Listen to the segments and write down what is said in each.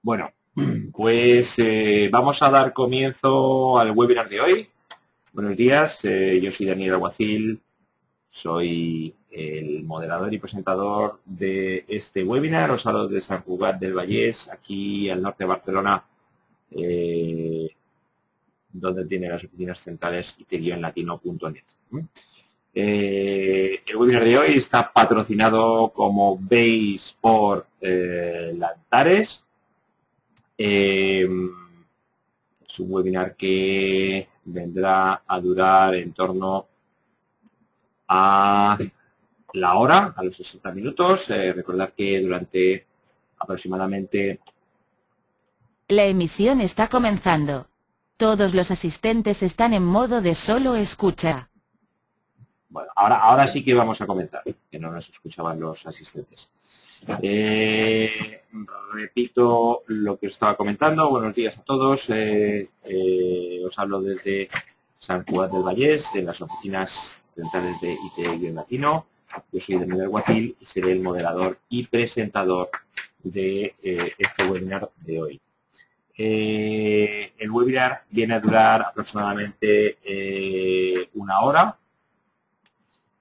Bueno, pues vamos a dar comienzo al webinar de hoy. Buenos días, yo soy Daniel Alguacil, soy el moderador y presentador de este webinar. Os hablo de Sant Cugat del Vallès, aquí al norte de Barcelona, donde tiene las oficinas centrales ite-latino.net. El webinar de hoy está patrocinado, como veis, por Lantares. Es un webinar que vendrá a durar en torno a la hora, a los 60 minutos. Recordad que durante aproximadamente... La emisión está comenzando. Todos los asistentes están en modo de solo escucha. Bueno, ahora sí que vamos a comenzar, que no nos escuchaban los asistentes. Repito lo que os estaba comentando. Buenos días a todos. Os hablo desde Sant Cugat del Vallès, en las oficinas centrales de ite-latino. Yo soy Daniel Alguacil y seré el moderador y presentador de este webinar de hoy. El webinar viene a durar aproximadamente una hora.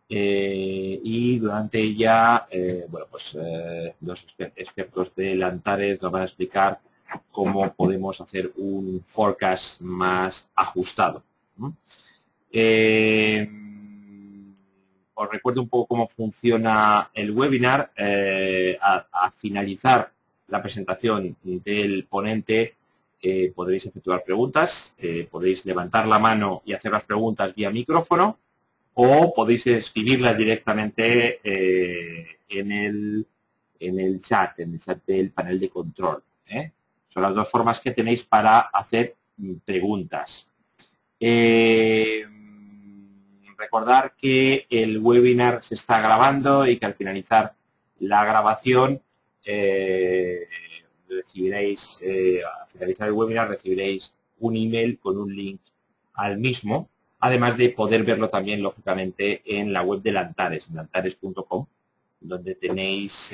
Y durante ella, los expertos de Lantares nos van a explicar cómo podemos hacer un forecast más ajustado. Os recuerdo un poco cómo funciona el webinar. A finalizar la presentación del ponente, podréis efectuar preguntas, podéis levantar la mano y hacer las preguntas vía micrófono, o podéis escribirlas directamente en el chat del panel de control. Son las dos formas que tenéis para hacer preguntas. Recordar que el webinar se está grabando y que al finalizar la grabación recibiréis, al finalizar el webinar recibiréis un email con un link al mismo, además de poder verlo también, lógicamente, en la web de Lantares, lantares.com, donde tenéis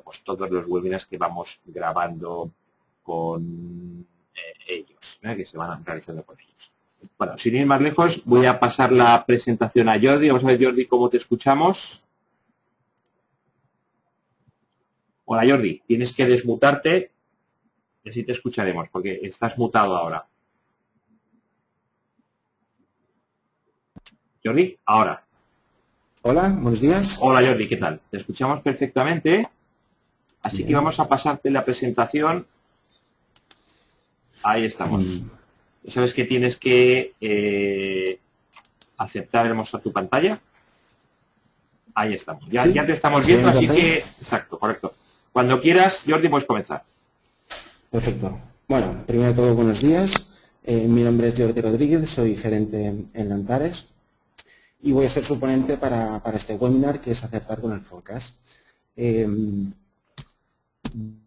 pues todos los webinars que vamos grabando con ellos, que se van realizando con ellos. Bueno, sin ir más lejos, voy a pasar la presentación a Jordi. Vamos a ver, Jordi, cómo te escuchamos. Hola, Jordi, tienes que desmutarte y así te escucharemos, porque estás mutado ahora. Jordi, ahora. Hola, buenos días. Hola, Jordi, ¿qué tal? Te escuchamos perfectamente, así Bien. que vamos a pasarte la presentación. Ahí estamos. ¿Sabes que tienes que aceptar el mostrar tu pantalla? Ahí estamos. Ya te estamos viendo, así que... Exacto, correcto. Cuando quieras, Jordi, puedes comenzar. Perfecto. Bueno, primero de todo, buenos días. Mi nombre es Jordi Rodríguez, soy gerente en Lantares y voy a ser su ponente para este webinar, que es acertar con el forecast.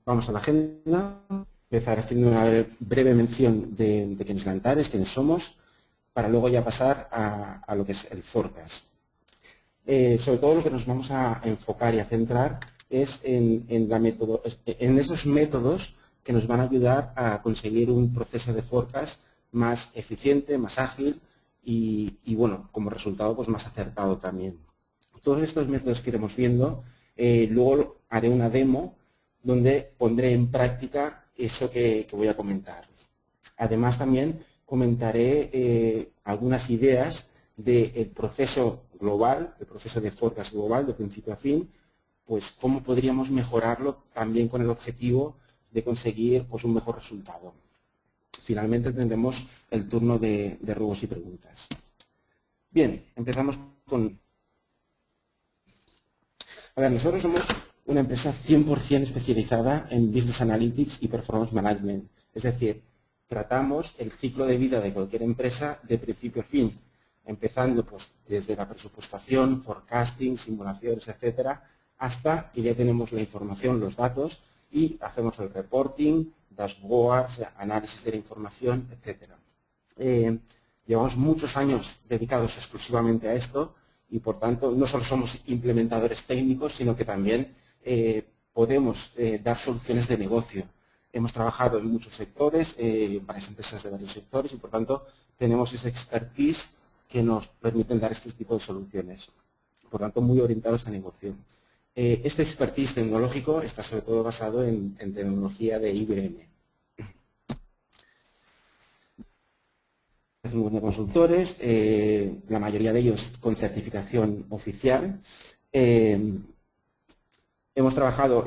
Vamos a la agenda. Empezar haciendo una breve mención de quién es Lantares, quiénes somos, para luego ya pasar a lo que es el forecast. Sobre todo lo que nos vamos a enfocar y a centrar es en esos métodos que nos van a ayudar a conseguir un proceso de forecast más eficiente, más ágil y bueno, como resultado, pues más acertado también. Todos estos métodos que iremos viendo, luego haré una demo donde pondré en práctica eso que voy a comentar. Además, también comentaré algunas ideas del proceso global, el proceso de forecast global, de principio a fin, pues cómo podríamos mejorarlo también con el objetivo de conseguir pues un mejor resultado. Finalmente tendremos el turno de ruegos y preguntas. Bien, empezamos con... A ver, nosotros somos una empresa 100% especializada en Business Analytics y Performance Management. Es decir, tratamos el ciclo de vida de cualquier empresa de principio a fin, empezando pues desde la presupuestación, forecasting, simulaciones, etcétera, hasta que ya tenemos la información, los datos y hacemos el reporting, dashboards, análisis de la información, etcétera. Llevamos muchos años dedicados exclusivamente a esto y, por tanto, no solo somos implementadores técnicos, sino que también podemos dar soluciones de negocio. Hemos trabajado en muchos sectores, varias empresas de varios sectores y por tanto tenemos ese expertise que nos permiten dar este tipo de soluciones. Por tanto, muy orientados a negocio. Este expertise tecnológico está sobre todo basado en tecnología de IBM. De consultores, la mayoría de ellos con certificación oficial. Hemos trabajado,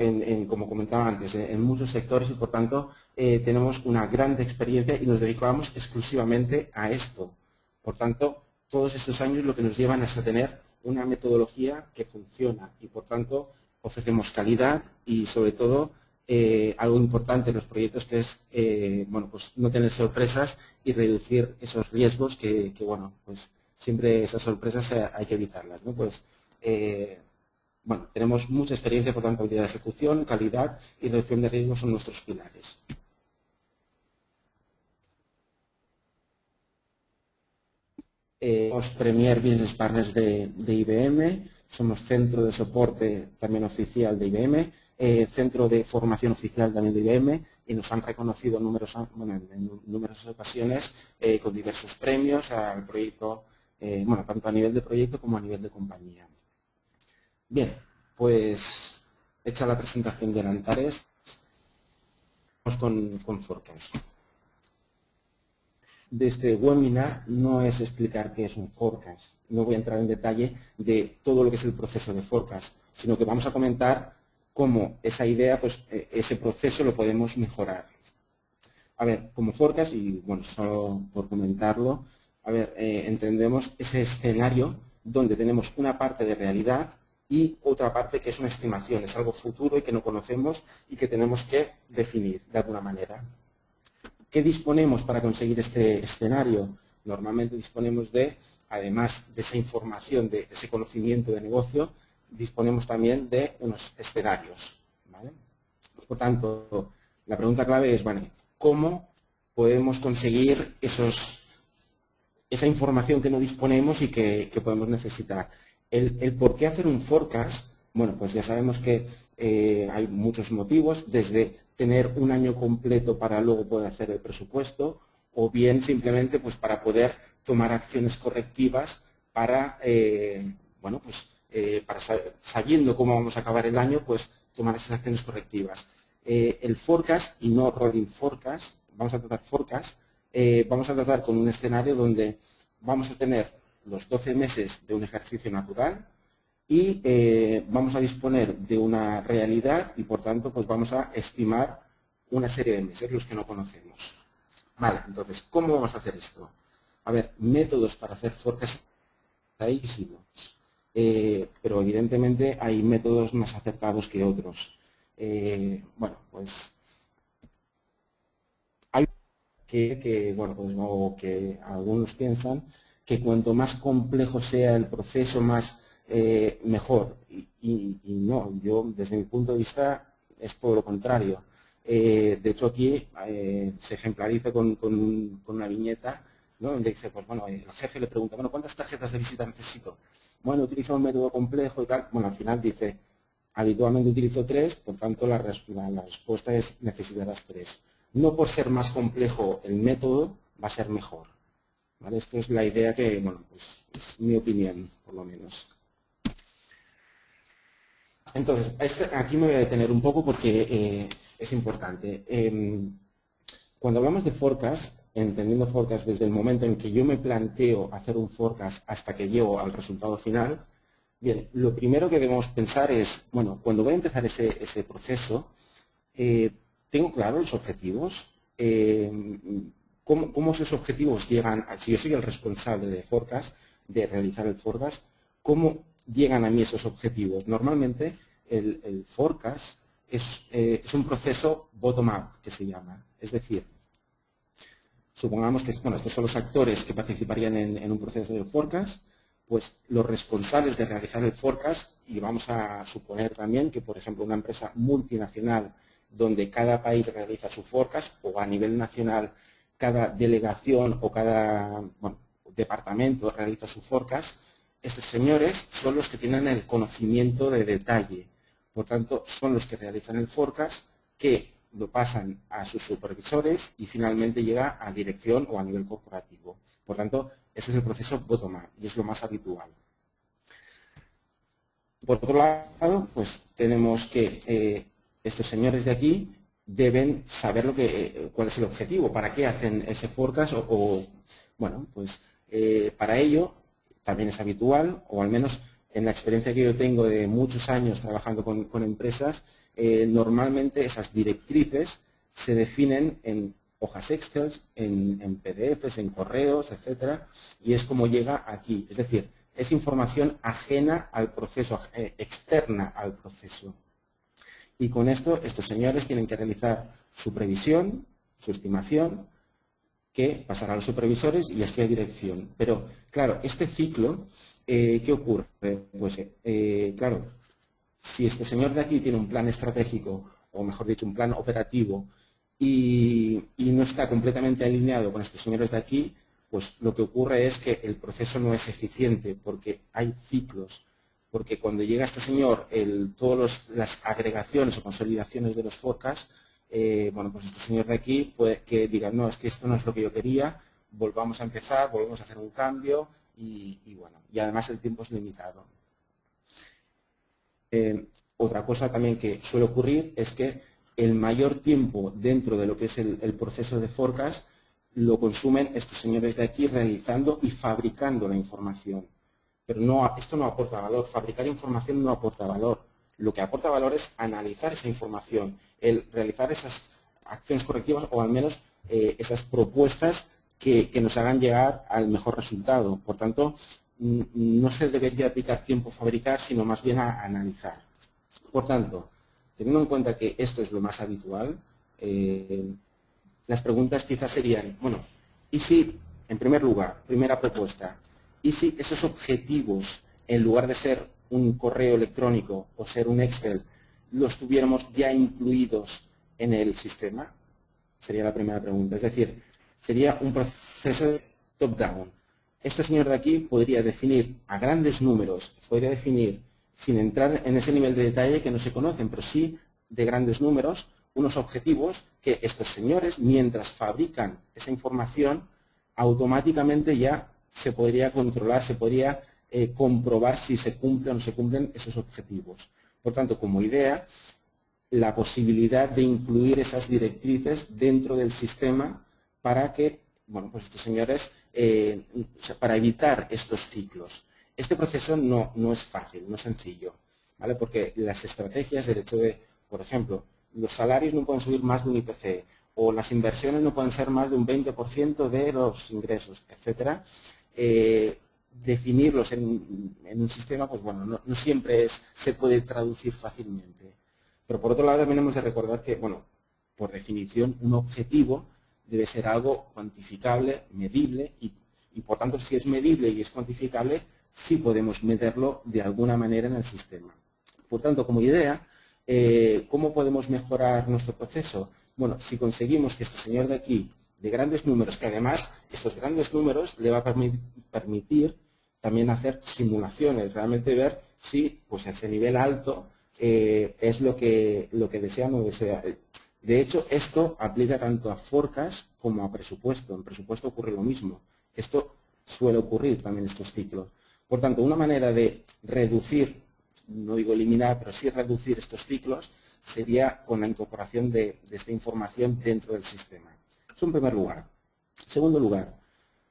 como comentaba antes, en muchos sectores y por tanto tenemos una gran experiencia y nos dedicamos exclusivamente a esto. Por tanto, todos estos años lo que nos llevan es a tener una metodología que funciona y por tanto ofrecemos calidad y sobre todo algo importante en los proyectos que es bueno, pues no tener sorpresas y reducir esos riesgos que bueno, pues siempre esas sorpresas hay que evitarlas, ¿no? Pues bueno, tenemos mucha experiencia, por tanto, habilidad de ejecución, calidad y reducción de riesgos son nuestros pilares. Somos Premier Business Partners de IBM, somos centro de soporte también oficial de IBM, centro de formación oficial también de IBM y nos han reconocido en numerosas ocasiones con diversos premios al proyecto, bueno, tanto a nivel de proyecto como a nivel de compañía. Bien, pues hecha la presentación de Antares, vamos con Forecast. De este webinar no es explicar qué es un forecast, no voy a entrar en detalle de todo lo que es el proceso de forecast, sino que vamos a comentar cómo esa idea, pues ese proceso lo podemos mejorar. A ver, como forecast, y bueno, solo por comentarlo, a ver, entendemos ese escenario donde tenemos una parte de realidad y otra parte que es una estimación, es algo futuro y que no conocemos y que tenemos que definir de alguna manera. ¿Qué disponemos para conseguir este escenario? Normalmente disponemos de, además de esa información, de ese conocimiento de negocio, disponemos también de unos escenarios, ¿vale? Por tanto, la pregunta clave es, vale, ¿cómo podemos conseguir esa información que no disponemos y que podemos necesitar? El por qué hacer un forecast, bueno, pues ya sabemos que hay muchos motivos, desde tener un año completo para luego poder hacer el presupuesto, o bien simplemente pues para poder tomar acciones correctivas para, bueno, pues para sabiendo cómo vamos a acabar el año, pues tomar esas acciones correctivas. El forecast y no rolling forecast, vamos a tratar forecast, vamos a tratar con un escenario donde vamos a tener los 12 meses de un ejercicio natural y vamos a disponer de una realidad y por tanto pues vamos a estimar una serie de meses, los que no conocemos. Vale, entonces, ¿cómo vamos a hacer esto? A ver, métodos para hacer forecast hay muchísimos, pero evidentemente hay métodos más acertados que otros. Bueno, pues hay bueno, pues, o que algunos piensan que cuanto más complejo sea el proceso, más mejor. Y no, yo desde mi punto de vista es todo lo contrario. De hecho aquí se ejemplariza con una viñeta, ¿no? Donde dice, pues bueno, el jefe le pregunta, bueno, ¿cuántas tarjetas de visita necesito? Bueno, utilizo un método complejo y tal. Bueno, al final dice, habitualmente utilizo 3, por tanto la respuesta es necesitarás 3. No por ser más complejo el método va a ser mejor. ¿Vale? Esto es la idea que, bueno, pues es mi opinión, por lo menos. Entonces, aquí me voy a detener un poco porque es importante. Cuando hablamos de forecast, entendiendo forecast desde el momento en que yo me planteo hacer un forecast hasta que llego al resultado final, bien, lo primero que debemos pensar es, bueno, cuando voy a empezar ese proceso, ¿tengo claro los objetivos? ¿Cómo esos objetivos llegan, si yo soy el responsable de forecast, de realizar el forecast, cómo llegan a mí esos objetivos? Normalmente el forecast es un proceso bottom-up, que se llama. Es decir, supongamos que bueno, estos son los actores que participarían en un proceso de forecast, pues los responsables de realizar el forecast, y vamos a suponer también que, por ejemplo, una empresa multinacional donde cada país realiza su forecast, o a nivel nacional cada delegación o cada departamento realiza su forecast, estos señores son los que tienen el conocimiento de detalle. Por tanto, son los que realizan el forecast, que lo pasan a sus supervisores y finalmente llega a dirección o a nivel corporativo. Por tanto, este es el proceso bottom-up y es lo más habitual. Por otro lado, pues tenemos que estos señores de aquí deben saber cuál es el objetivo, para qué hacen ese forecast bueno, pues para ello también es habitual, o al menos en la experiencia que yo tengo de muchos años trabajando con empresas, normalmente esas directrices se definen en hojas Excel, en PDFs, en correos, etcétera, y es como llega aquí. Es decir, es información ajena al proceso, externa al proceso. Y con esto, estos señores tienen que realizar su previsión, su estimación, que pasará a los supervisores y así a dirección. Pero, claro, este ciclo, ¿qué ocurre? Pues, claro, si este señor de aquí tiene un plan estratégico, o mejor dicho, un plan operativo, y no está completamente alineado con estos señores de aquí, pues lo que ocurre es que el proceso no es eficiente, porque hay ciclos. Porque cuando llega este señor, todas las agregaciones o consolidaciones de los forecasts, bueno, pues este señor de aquí puede que diga, no, es que esto no es lo que yo quería, volvamos a empezar, volvemos a hacer un cambio y bueno, y además el tiempo es limitado. Otra cosa también que suele ocurrir es que el mayor tiempo dentro de lo que es el proceso de forecast lo consumen estos señores de aquí realizando y fabricando la información. Pero esto no aporta valor, fabricar información no aporta valor. Lo que aporta valor es analizar esa información, el realizar esas acciones correctivas o al menos esas propuestas que nos hagan llegar al mejor resultado. Por tanto, no se debería aplicar tiempo a fabricar, sino más bien a analizar. Por tanto, teniendo en cuenta que esto es lo más habitual, las preguntas quizás serían, bueno, ¿y si, en primer lugar, primera propuesta, y si esos objetivos, en lugar de ser un correo electrónico o ser un Excel, los tuviéramos ya incluidos en el sistema? Sería la primera pregunta. Es decir, sería un proceso top-down. Este señor de aquí podría definir a grandes números, podría definir, sin entrar en ese nivel de detalle que no se conocen, pero sí de grandes números, unos objetivos que estos señores, mientras fabrican esa información, automáticamente ya se podría controlar, se podría comprobar si se cumplen o no se cumplen esos objetivos. Por tanto, como idea, la posibilidad de incluir esas directrices dentro del sistema para que, bueno, pues estos señores, para evitar estos ciclos. Este proceso no es fácil, no es sencillo, ¿vale? Porque las estrategias, el hecho de, por ejemplo, los salarios no pueden subir más de un IPC, o las inversiones no pueden ser más de un 20% de los ingresos, etcétera. Definirlos en un sistema, pues bueno, no siempre se puede traducir fácilmente. Pero por otro lado también hemos de recordar que, bueno, por definición, un objetivo debe ser algo cuantificable, medible y por tanto, si es medible y es cuantificable, sí podemos meterlo de alguna manera en el sistema. Por tanto, como idea, ¿cómo podemos mejorar nuestro proceso? Bueno, si conseguimos que este señor de aquí, de grandes números, que además estos grandes números le va a permitir también hacer simulaciones, realmente ver si pues ese nivel alto es lo que desean o desea. De hecho, esto aplica tanto a forecast como a presupuesto. En presupuesto ocurre lo mismo. Esto suele ocurrir también en estos ciclos. Por tanto, una manera de reducir, no digo eliminar, pero sí reducir estos ciclos, sería con la incorporación de esta información dentro del sistema. Eso en primer lugar. En segundo lugar,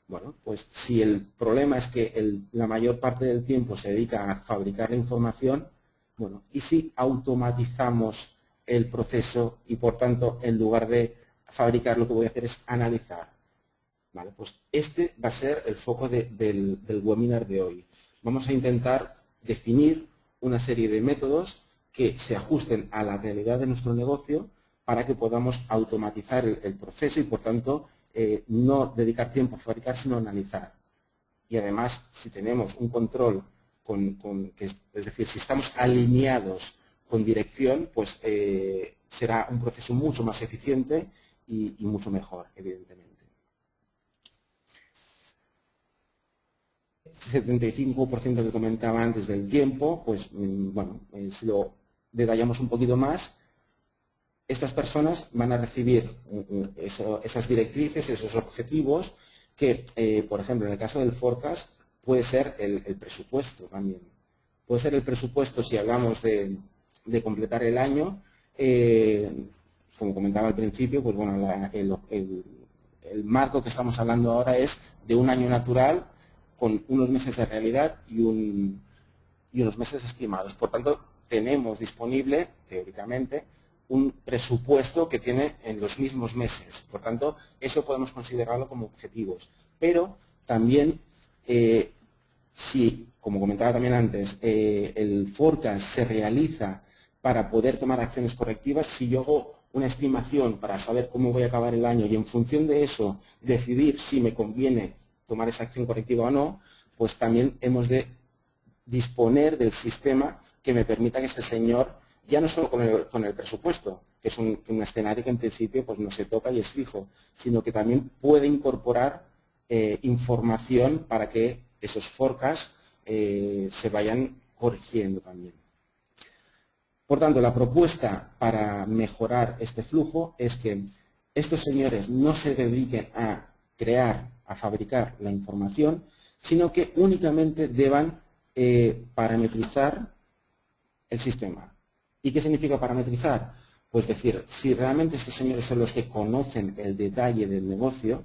bueno, pues si el problema es que la mayor parte del tiempo se dedica a fabricar la información, bueno, ¿y si automatizamos el proceso y por tanto en lugar de fabricar lo que voy a hacer es analizar? Vale, pues este va a ser el foco del webinar de hoy. Vamos a intentar definir una serie de métodos que se ajusten a la realidad de nuestro negocio para que podamos automatizar el proceso y por tanto no dedicar tiempo a fabricar sino a analizar. Y además, si tenemos un control, es decir, si estamos alineados con dirección, pues será un proceso mucho más eficiente y mucho mejor, evidentemente. 75% que comentaba antes del tiempo, pues bueno, si lo detallamos un poquito más, estas personas van a recibir esas directrices, esos objetivos que, por ejemplo, en el caso del forecast, puede ser el presupuesto también. Puede ser el presupuesto si hablamos de completar el año, como comentaba al principio, pues bueno, el marco que estamos hablando ahora es de un año natural con unos meses de realidad y unos meses estimados. Por tanto, tenemos disponible, teóricamente, un presupuesto que tiene en los mismos meses. Por tanto, eso podemos considerarlo como objetivos. Pero también, si, como comentaba también antes, el forecast se realiza para poder tomar acciones correctivas, si yo hago una estimación para saber cómo voy a acabar el año y en función de eso decidir si me conviene tomar esa acción correctiva o no, pues también hemos de disponer del sistema que me permita que este señor, ya no solo con el presupuesto, que es un escenario que en principio pues no se toca y es fijo, sino que también puede incorporar información para que esos forecasts se vayan corrigiendo también. Por tanto, la propuesta para mejorar este flujo es que estos señores no se dediquen a crear, a fabricar la información, sino que únicamente deban parametrizar el sistema. ¿Y qué significa parametrizar? Pues decir, si realmente estos señores son los que conocen el detalle del negocio,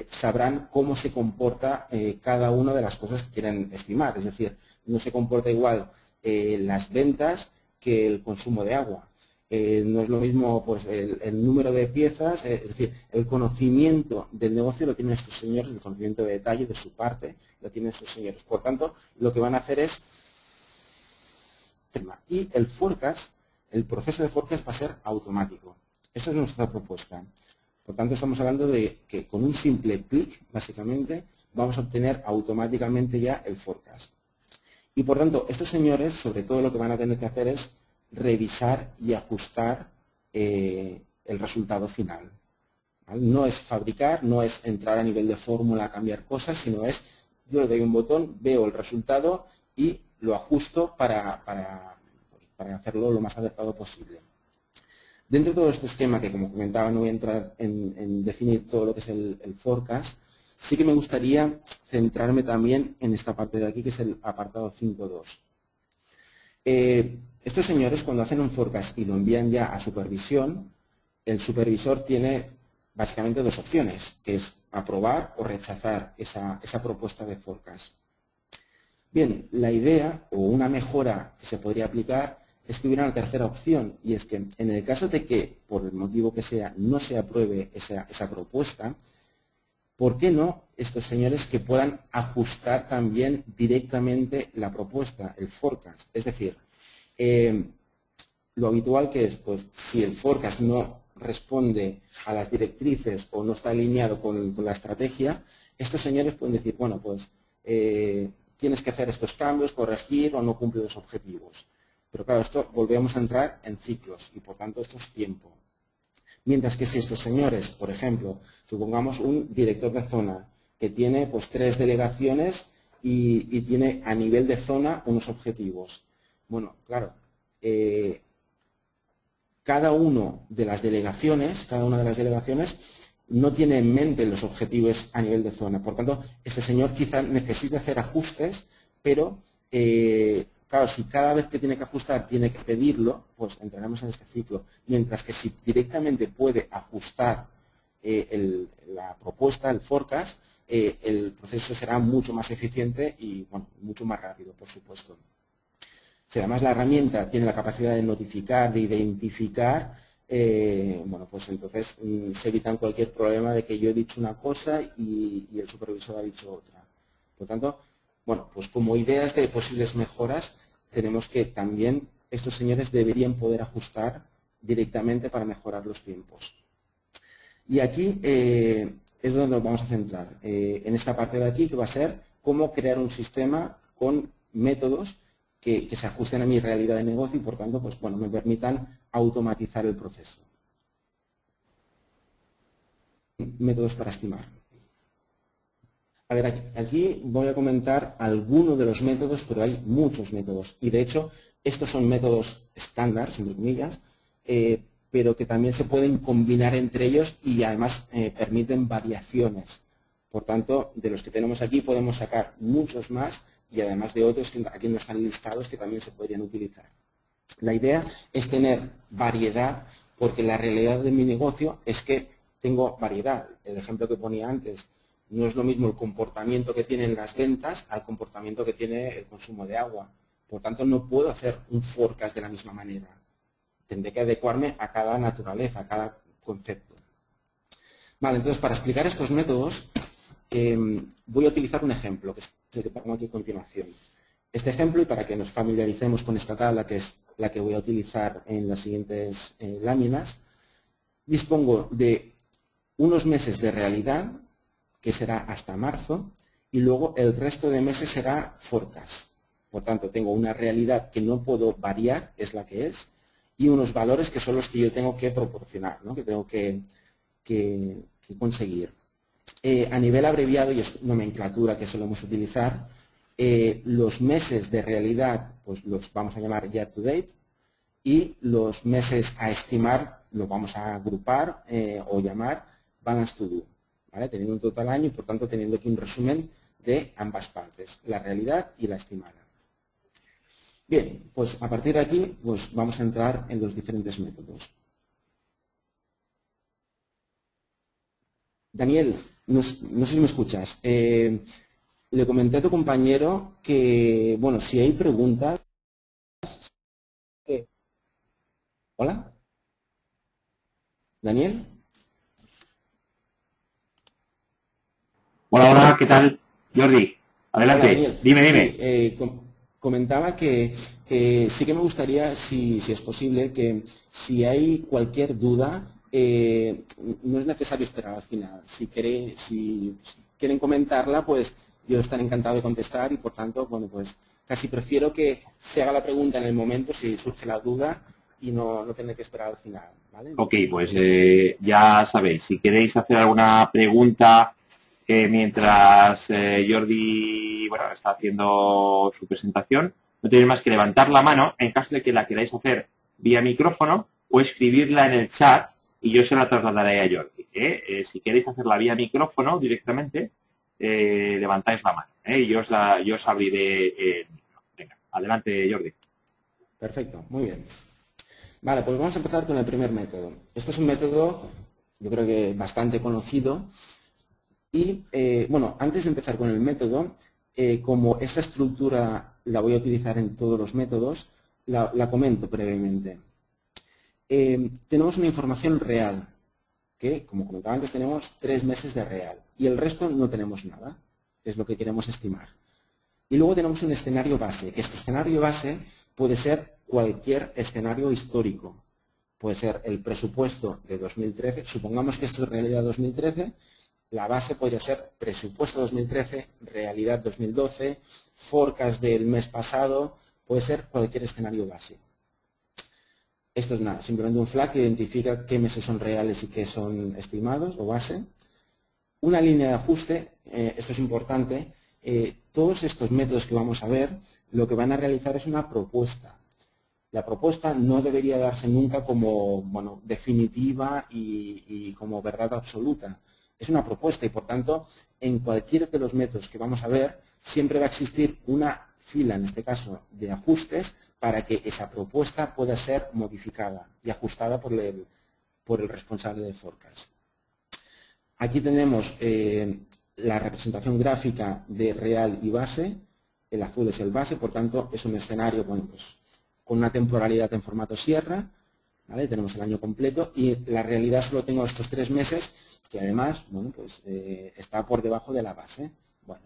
sabrán cómo se comporta cada una de las cosas que quieren estimar. Es decir, no se comporta igual las ventas que el consumo de agua. No es lo mismo pues, el número de piezas, es decir, el conocimiento del negocio lo tienen estos señores, el conocimiento de detalle de su parte lo tienen estos señores. Por tanto, lo que van a hacer es... Y el forecast, el proceso de forecast va a ser automático. Esta es nuestra propuesta. Por tanto, estamos hablando de que con un simple clic, básicamente, vamos a obtener automáticamente ya el forecast. Y por tanto, estos señores, sobre todo lo que van a tener que hacer es revisar y ajustar el resultado final. ¿Vale? No es fabricar, no es entrar a nivel de fórmula, cambiar cosas, sino es, yo le doy un botón, veo el resultado y lo ajusto para hacerlo lo más adecuado posible. Dentro de todo este esquema, que como comentaba no voy a entrar en definir todo lo que es el forecast, sí que me gustaría centrarme también en esta parte de aquí, que es el apartado 5.2. Estos señores, cuando hacen un forecast y lo envían ya a supervisión, el supervisor tiene básicamente dos opciones, que es aprobar o rechazar esa propuesta de forecast. Bien, la idea o una mejora que se podría aplicar es que hubiera una tercera opción, y es que en el caso de que, por el motivo que sea, no se apruebe esa propuesta, ¿por qué no estos señores que puedan ajustar también directamente la propuesta, el forecast? Es decir, lo habitual que es, pues, si el forecast no responde a las directrices o no está alineado con la estrategia, estos señores pueden decir, bueno, pues tienes que hacer estos cambios, corregir o no cumplir los objetivos. Pero claro, esto volvemos a entrar en ciclos y por tanto esto es tiempo. Mientras que si estos señores, por ejemplo, supongamos un director de zona que tiene pues 3 delegaciones y tiene a nivel de zona unos objetivos. Bueno, claro, cada una de las delegaciones no tiene en mente los objetivos a nivel de zona. Por tanto, este señor quizá necesite hacer ajustes, pero claro, si cada vez que tiene que ajustar tiene que pedirlo, pues entraremos en este ciclo. Mientras que si directamente puede ajustar la propuesta, el forecast, el proceso será mucho más eficiente y bueno, mucho más rápido, por supuesto. Si además la herramienta tiene la capacidad de notificar, de identificar, bueno, pues entonces se evitan cualquier problema de que yo he dicho una cosa y el supervisor ha dicho otra. Por tanto, bueno, pues como ideas de posibles mejoras, tenemos que también estos señores deberían poder ajustar directamente para mejorar los tiempos. Y aquí es donde nos vamos a centrar, en esta parte de aquí, que va a ser cómo crear un sistema con métodos que se ajusten a mi realidad de negocio y, por tanto, pues, bueno, me permitan automatizar el proceso. Métodos para estimar. A ver, aquí voy a comentar algunos de los métodos, pero hay muchos métodos. Y de hecho, estos son métodos estándar, entre comillas, pero que también se pueden combinar entre ellos y además permiten variaciones. Por tanto, de los que tenemos aquí podemos sacar muchos más y además de otros que aquí no están listados que también se podrían utilizar. La idea es tener variedad, porque la realidad de mi negocio es que tengo variedad. El ejemplo que ponía antes, no es lo mismo el comportamiento que tienen las ventas al comportamiento que tiene el consumo de agua. Por tanto, no puedo hacer un forecast de la misma manera. Tendré que adecuarme a cada naturaleza, a cada concepto. Vale, entonces para explicar estos métodos voy a utilizar un ejemplo, que es el que pongo aquí a continuación. Este ejemplo, y para que nos familiaricemos con esta tabla, que es la que voy a utilizar en las siguientes láminas, dispongo de unos meses de realidad, que será hasta marzo, y luego el resto de meses será forecast. Por tanto, tengo una realidad que no puedo variar, es la que es, y unos valores que son los que yo tengo que proporcionar, ¿no? Que tengo que conseguir. A nivel abreviado, y es nomenclatura que solemos utilizar, los meses de realidad pues los vamos a llamar year to date y los meses a estimar los vamos a agrupar o llamar balance to do, ¿vale? Teniendo un total año y por tanto teniendo aquí un resumen de ambas partes, la realidad y la estimada. Bien, pues a partir de aquí pues vamos a entrar en los diferentes métodos. Daniel, no sé si me escuchas. Le comenté a tu compañero que, bueno, si hay preguntas... ¿Hola? ¿Daniel? Hola, hola, ¿qué tal? Jordi, Hola, adelante, Daniel. dime. Sí, comentaba que sí que me gustaría, si es posible, que si hay cualquier duda, no es necesario esperar al final. Si quieren comentarla, pues yo estaré encantado de contestar y, por tanto, bueno, pues casi prefiero que se haga la pregunta en el momento si surge la duda y no tener que esperar al final, ¿vale? Ok, pues ya sabéis, si queréis hacer alguna pregunta mientras Jordi está haciendo su presentación, no tenéis más que levantar la mano en caso de que la queráis hacer vía micrófono o escribirla en el chat y yo se la trasladaré a Jordi. Si queréis hacerla vía micrófono directamente, levantáis la mano y yo os abriré el micro. Venga, adelante, Jordi. Perfecto, muy bien. Vale, pues vamos a empezar con el primer método. Este es un método, yo creo que bastante conocido. Y, bueno, antes de empezar con el método, como esta estructura la voy a utilizar en todos los métodos, la comento brevemente. Tenemos una información real, que, como comentaba antes, tenemos 3 meses de real. Y el resto no tenemos nada, que es lo que queremos estimar. Y luego tenemos un escenario base, que este escenario base puede ser cualquier escenario histórico. Puede ser el presupuesto de 2013, supongamos que esto es realidad 2013, la base podría ser presupuesto 2013, realidad 2012, forecast del mes pasado, puede ser cualquier escenario base. Esto es nada, simplemente un flag que identifica qué meses son reales y qué son estimados o base. Una línea de ajuste, esto es importante, todos estos métodos que vamos a ver, lo que van a realizar es una propuesta. La propuesta no debería darse nunca como definitiva y como verdad absoluta. Es una propuesta y, por tanto, en cualquiera de los métodos que vamos a ver, siempre va a existir una fila, en este caso, de ajustes para que esa propuesta pueda ser modificada y ajustada por el responsable de forecast. Aquí tenemos la representación gráfica de real y base. El azul es el base, por tanto, es un escenario con una temporalidad en formato sierra. ¿Vale? Tenemos el año completo y la realidad solo tengo estos 3 meses, que además está por debajo de la base. Bueno.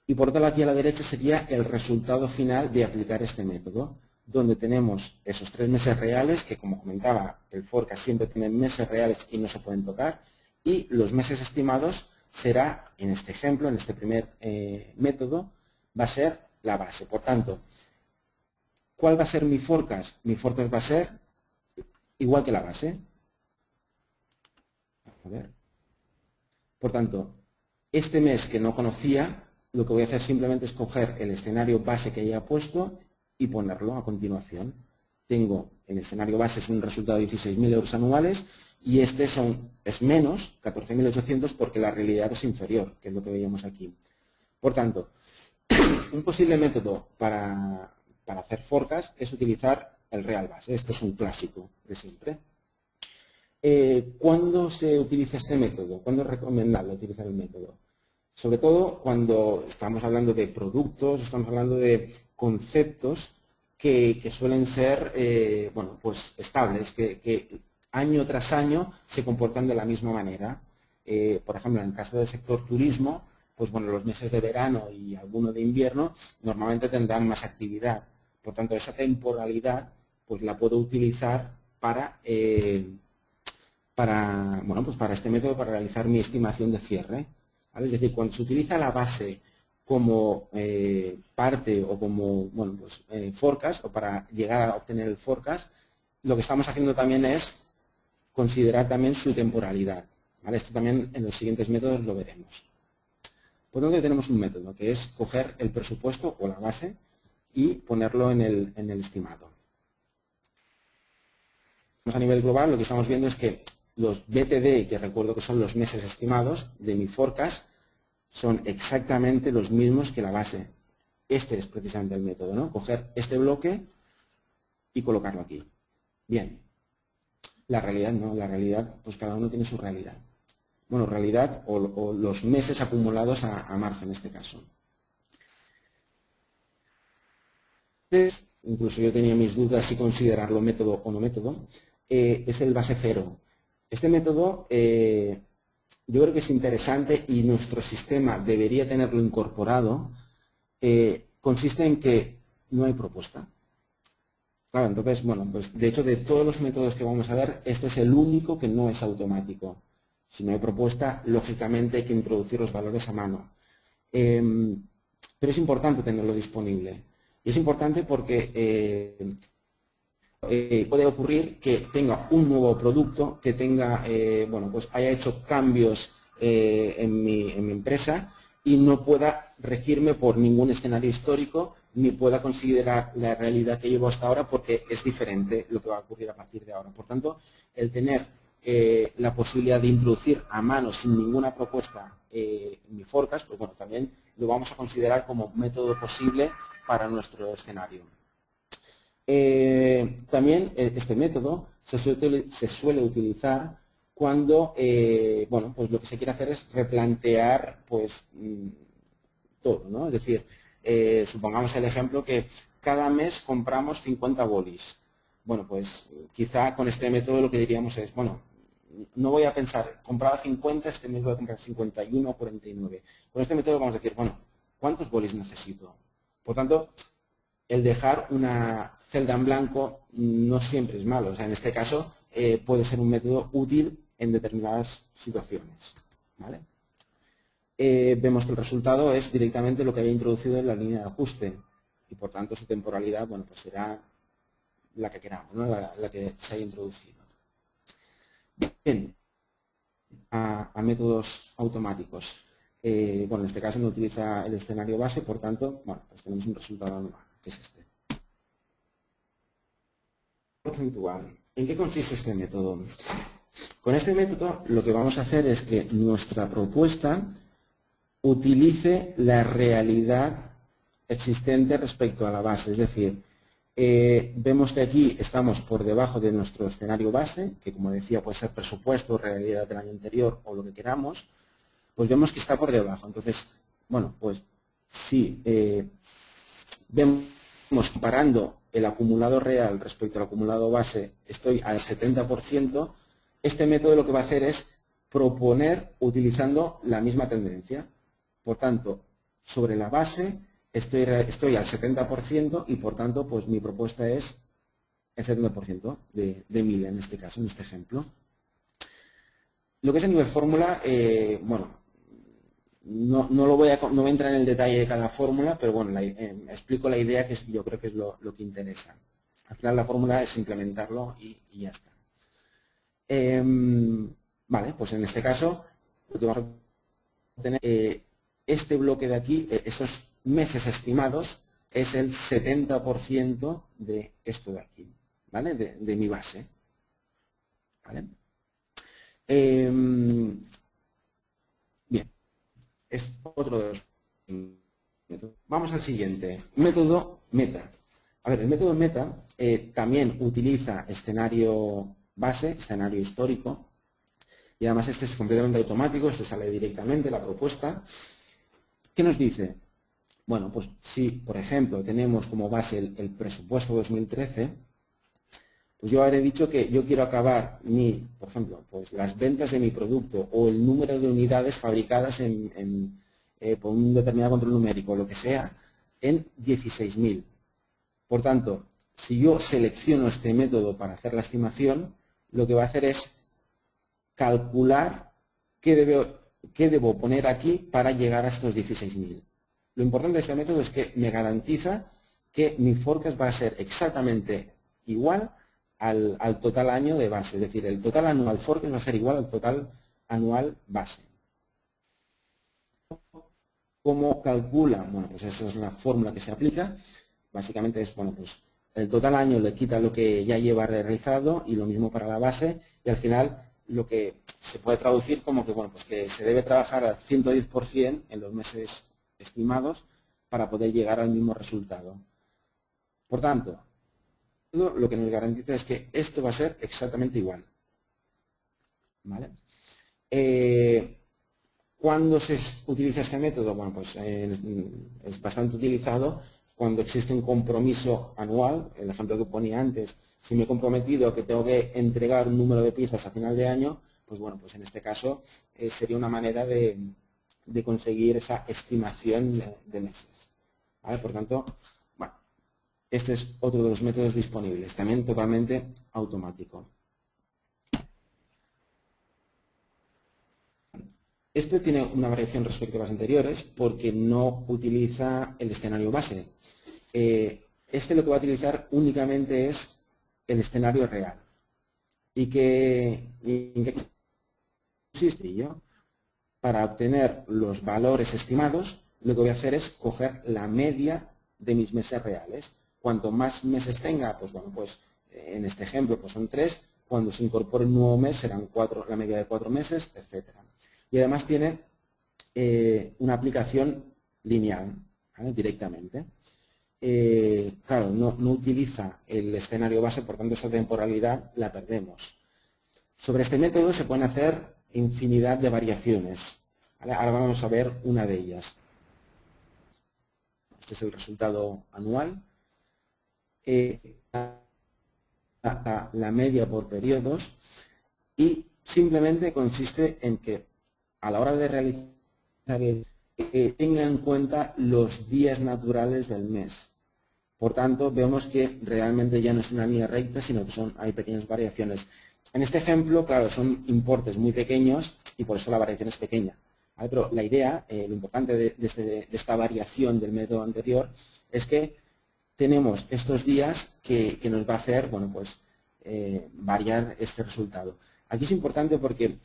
Y por otro lado, aquí a la derecha sería el resultado final de aplicar este método, donde tenemos esos 3 meses reales, que como comentaba, el forecast siempre tiene meses reales y no se pueden tocar, y los meses estimados será, en este ejemplo, en este primer método, va a ser la base. Por tanto, ¿cuál va a ser mi forecast? Mi forecast va a ser igual que la base. A ver. Por tanto, Este mes que no conocía, lo que voy a hacer simplemente es coger el escenario base que haya puesto y ponerlo a continuación. Tengo el escenario base, es un resultado de 16.000 euros anuales, y este es menos, 14.800, porque la realidad es inferior, que es lo que veíamos aquí. Por tanto, un posible método para hacer forecast es utilizar el real base. Este es un clásico de siempre. ¿Cuándo se utiliza este método? ¿Cuándo es recomendable utilizar el método? Sobre todo cuando estamos hablando de productos, estamos hablando de conceptos que suelen ser bueno, pues estables, que año tras año se comportan de la misma manera. Por ejemplo, en el caso del sector turismo, pues bueno, los meses de verano y alguno de invierno normalmente tendrán más actividad. Por tanto, esa temporalidad pues la puedo utilizar bueno, pues para este método, para realizar mi estimación de cierre. ¿Vale? Es decir, cuando se utiliza la base como parte o como bueno, pues, forecast, o para llegar a obtener el forecast, lo que estamos haciendo también es considerar también su temporalidad. ¿Vale? Esto también en los siguientes métodos lo veremos. Por lo tanto, tenemos un método que es coger el presupuesto o la base y ponerlo en el estimado. A nivel global, lo que estamos viendo es que los BTD, que recuerdo que son los meses estimados de mi forecast, son exactamente los mismos que la base. Este es precisamente el método, ¿no? Coger este bloque y colocarlo aquí. Bien. La realidad no, la realidad, pues cada uno tiene su realidad. Bueno, realidad o los meses acumulados a marzo en este caso. Entonces, incluso yo tenía mis dudas si considerarlo método o no método, es el base cero. Este método yo creo que es interesante y nuestro sistema debería tenerlo incorporado. Consiste en que no hay propuesta. Claro, entonces, bueno, pues de hecho de todos los métodos que vamos a ver, este es el único que no es automático. Si no hay propuesta, lógicamente hay que introducir los valores a mano. Pero es importante tenerlo disponible. Y es importante porque puede ocurrir que tenga un nuevo producto, que tenga, bueno, pues haya hecho cambios en mi empresa y no pueda regirme por ningún escenario histórico ni pueda considerar la realidad que llevo hasta ahora porque es diferente lo que va a ocurrir a partir de ahora. Por tanto, el tener la posibilidad de introducir a mano sin ninguna propuesta en mi forecast, pues bueno, también lo vamos a considerar como método posible para nuestro escenario. También este método se suele utilizar cuando bueno, pues lo que se quiere hacer es replantear pues, todo, ¿no? Es decir, supongamos el ejemplo que cada mes compramos 50 bolis. Bueno, pues quizá con este método lo que diríamos es, bueno, no voy a pensar, compraba 50, este mes voy a comprar 51 o 49. Con este método vamos a decir, bueno, ¿cuántos bolis necesito? Por tanto, el dejar una celda en blanco no siempre es malo. O sea, en este caso puede ser un método útil en determinadas situaciones. ¿Vale? Vemos que el resultado es directamente lo que haya introducido en la línea de ajuste y por tanto su temporalidad, bueno, pues será la que queramos, ¿no? la que se haya introducido. Bien, a métodos automáticos. Bueno, en este caso no utiliza el escenario base, por tanto, bueno, pues tenemos un resultado anual, que es este. Porcentual. ¿En qué consiste este método? Con este método lo que vamos a hacer es que nuestra propuesta utilice la realidad existente respecto a la base. Es decir, vemos que aquí estamos por debajo de nuestro escenario base, que como decía puede ser presupuesto, realidad del año anterior o lo que queramos, pues vemos que está por debajo. Entonces, bueno, pues si vemos comparando el acumulado real respecto al acumulado base, estoy al 70%, este método lo que va a hacer es proponer utilizando la misma tendencia. Por tanto, sobre la base estoy al 70% y por tanto pues mi propuesta es el 70% de 1000 en este caso, en este ejemplo. Lo que es a nivel fórmula, bueno, no voy a entrar en el detalle de cada fórmula, pero bueno, explico la idea que yo creo que es lo que interesa. Al final la fórmula es implementarlo y ya está. Vale, pues en este caso lo que vamos a obtener este bloque de aquí, estos meses estimados, es el 70% de esto de aquí, ¿vale? De mi base, ¿vale? Bien, es otro de los métodos. Vamos al siguiente, método meta. A ver, el método meta también utiliza escenario base, escenario histórico, y además este es completamente automático, esto sale directamente, la propuesta. ¿Qué nos dice? Bueno, pues si, por ejemplo, tenemos como base el presupuesto 2013, pues yo habré dicho que yo quiero acabar por ejemplo, pues las ventas de mi producto o el número de unidades fabricadas por un determinado control numérico, lo que sea, en 16.000. Por tanto, si yo selecciono este método para hacer la estimación, lo que va a hacer es calcular qué debo poner aquí para llegar a estos 16.000. Lo importante de este método es que me garantiza que mi forecast va a ser exactamente igual al total año de base. Es decir, el total anual forecast va a ser igual al total anual base. ¿Cómo calcula? Bueno, pues esa es la fórmula que se aplica. Básicamente es, bueno, pues el total año le quita lo que ya lleva realizado y lo mismo para la base, y al final lo que se puede traducir como que, bueno, pues que se debe trabajar al 110% en los meses estimados para poder llegar al mismo resultado. Por tanto, lo que nos garantiza es que esto va a ser exactamente igual. ¿Vale? ¿Cuándo se utiliza este método? Bueno, pues es bastante utilizado cuando existe un compromiso anual. El ejemplo que ponía antes, si me he comprometido que tengo que entregar un número de piezas a final de año, pues bueno, pues en este caso sería una manera de conseguir esa estimación de meses. ¿Vale? Por tanto, bueno, este es otro de los métodos disponibles, también totalmente automático. Este tiene una variación respecto a las anteriores porque no utiliza el escenario base. Este lo que va a utilizar únicamente es el escenario real. ¿Y en qué consiste ello? Para obtener los valores estimados, lo que voy a hacer es coger la media de mis meses reales. Cuanto más meses tenga, pues bueno, pues en este ejemplo pues son 3, cuando se incorpore un nuevo mes serán 4, la media de 4 meses, etcétera. Y además tiene una aplicación lineal, ¿vale? Directamente. Claro, no utiliza el escenario base, por tanto esa temporalidad la perdemos. Sobre este método se pueden hacer infinidad de variaciones. ¿Vale? Ahora vamos a ver una de ellas. Este es el resultado anual. La media por periodos y simplemente consiste en que a la hora de realizar tenga en cuenta los días naturales del mes. Por tanto, vemos que realmente ya no es una línea recta, sino que hay pequeñas variaciones. En este ejemplo, claro, son importes muy pequeños y por eso la variación es pequeña. ¿Vale? Pero la idea, lo importante de esta variación del método anterior es que tenemos estos días que nos va a hacer, bueno, pues variar este resultado. Aquí es importante porque,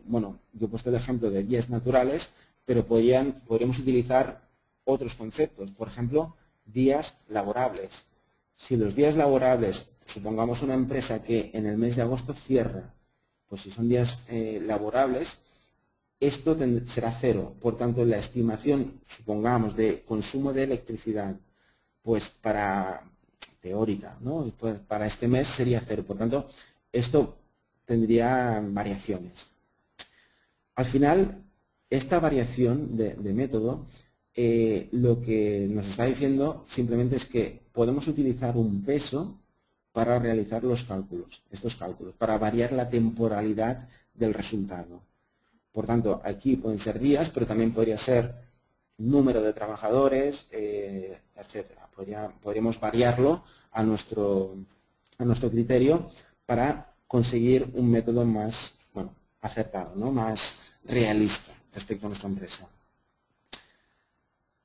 bueno, yo he puesto el ejemplo de días naturales, pero podríamos utilizar otros conceptos. Por ejemplo, días laborables. Si los días laborables, supongamos una empresa que en el mes de agosto cierra, pues si son días laborables, esto será 0. Por tanto, la estimación, supongamos, de consumo de electricidad, pues teórica, ¿no? Pues para este mes sería 0. Por tanto, esto tendría variaciones. Al final, esta variación de método, lo que nos está diciendo simplemente es que podemos utilizar un peso para realizar estos cálculos, para variar la temporalidad del resultado. Por tanto, aquí pueden ser días, pero también podría ser número de trabajadores, etcétera. Podríamos variarlo a nuestro criterio para conseguir un método más acertado, ¿no? Más realista respecto a nuestra empresa.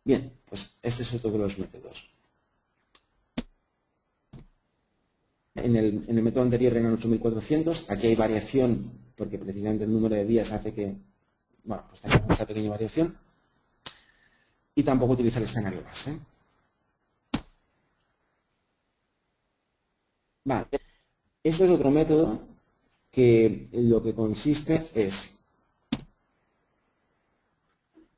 Bien, pues este es otro de los métodos. En el método anterior eran 8.400, aquí hay variación porque precisamente el número de días hace que bueno, pues tenemos esta pequeña variación. Y tampoco utiliza el escenario base. Vale. Este es otro método que lo que consiste es,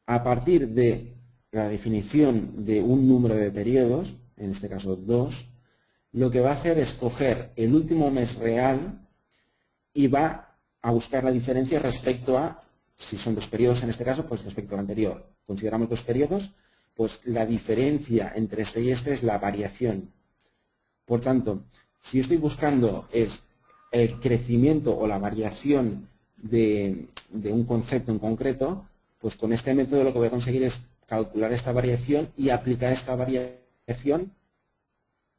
a partir de la definición de un número de periodos, en este caso 2, lo que va a hacer es coger el último mes real y va a buscar la diferencia respecto a, si son 2 periodos en este caso, pues respecto al anterior. Consideramos 2 periodos, pues la diferencia entre este y este es la variación. Por tanto, si estoy buscando es el crecimiento o la variación de un concepto en concreto, pues con este método lo que voy a conseguir es calcular esta variación y aplicar esta variación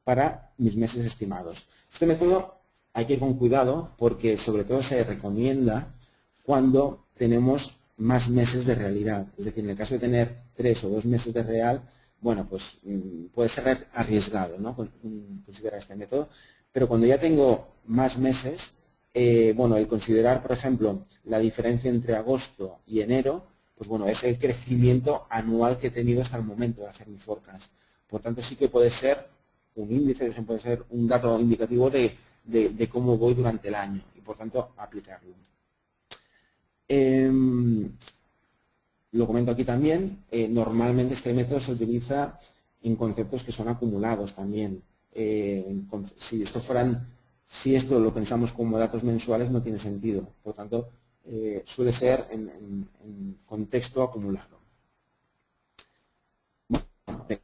para mis meses estimados. Este método hay que ir con cuidado porque sobre todo se recomienda cuando tenemos más meses de realidad. Es decir, en el caso de tener 3 o 2 meses de real, bueno, pues puede ser arriesgado, ¿no? Considerar este método. Pero cuando ya tengo más meses, bueno, el considerar, por ejemplo, la diferencia entre agosto y enero, pues bueno, es el crecimiento anual que he tenido hasta el momento de hacer mi forecast. Por tanto, sí que puede ser un índice, puede ser un dato indicativo de cómo voy durante el año y, por tanto, aplicarlo. Lo comento aquí también, normalmente este método se utiliza en conceptos que son acumulados también. Si esto lo pensamos como datos mensuales no tiene sentido, por tanto suele ser en contexto acumulado. Bueno, en este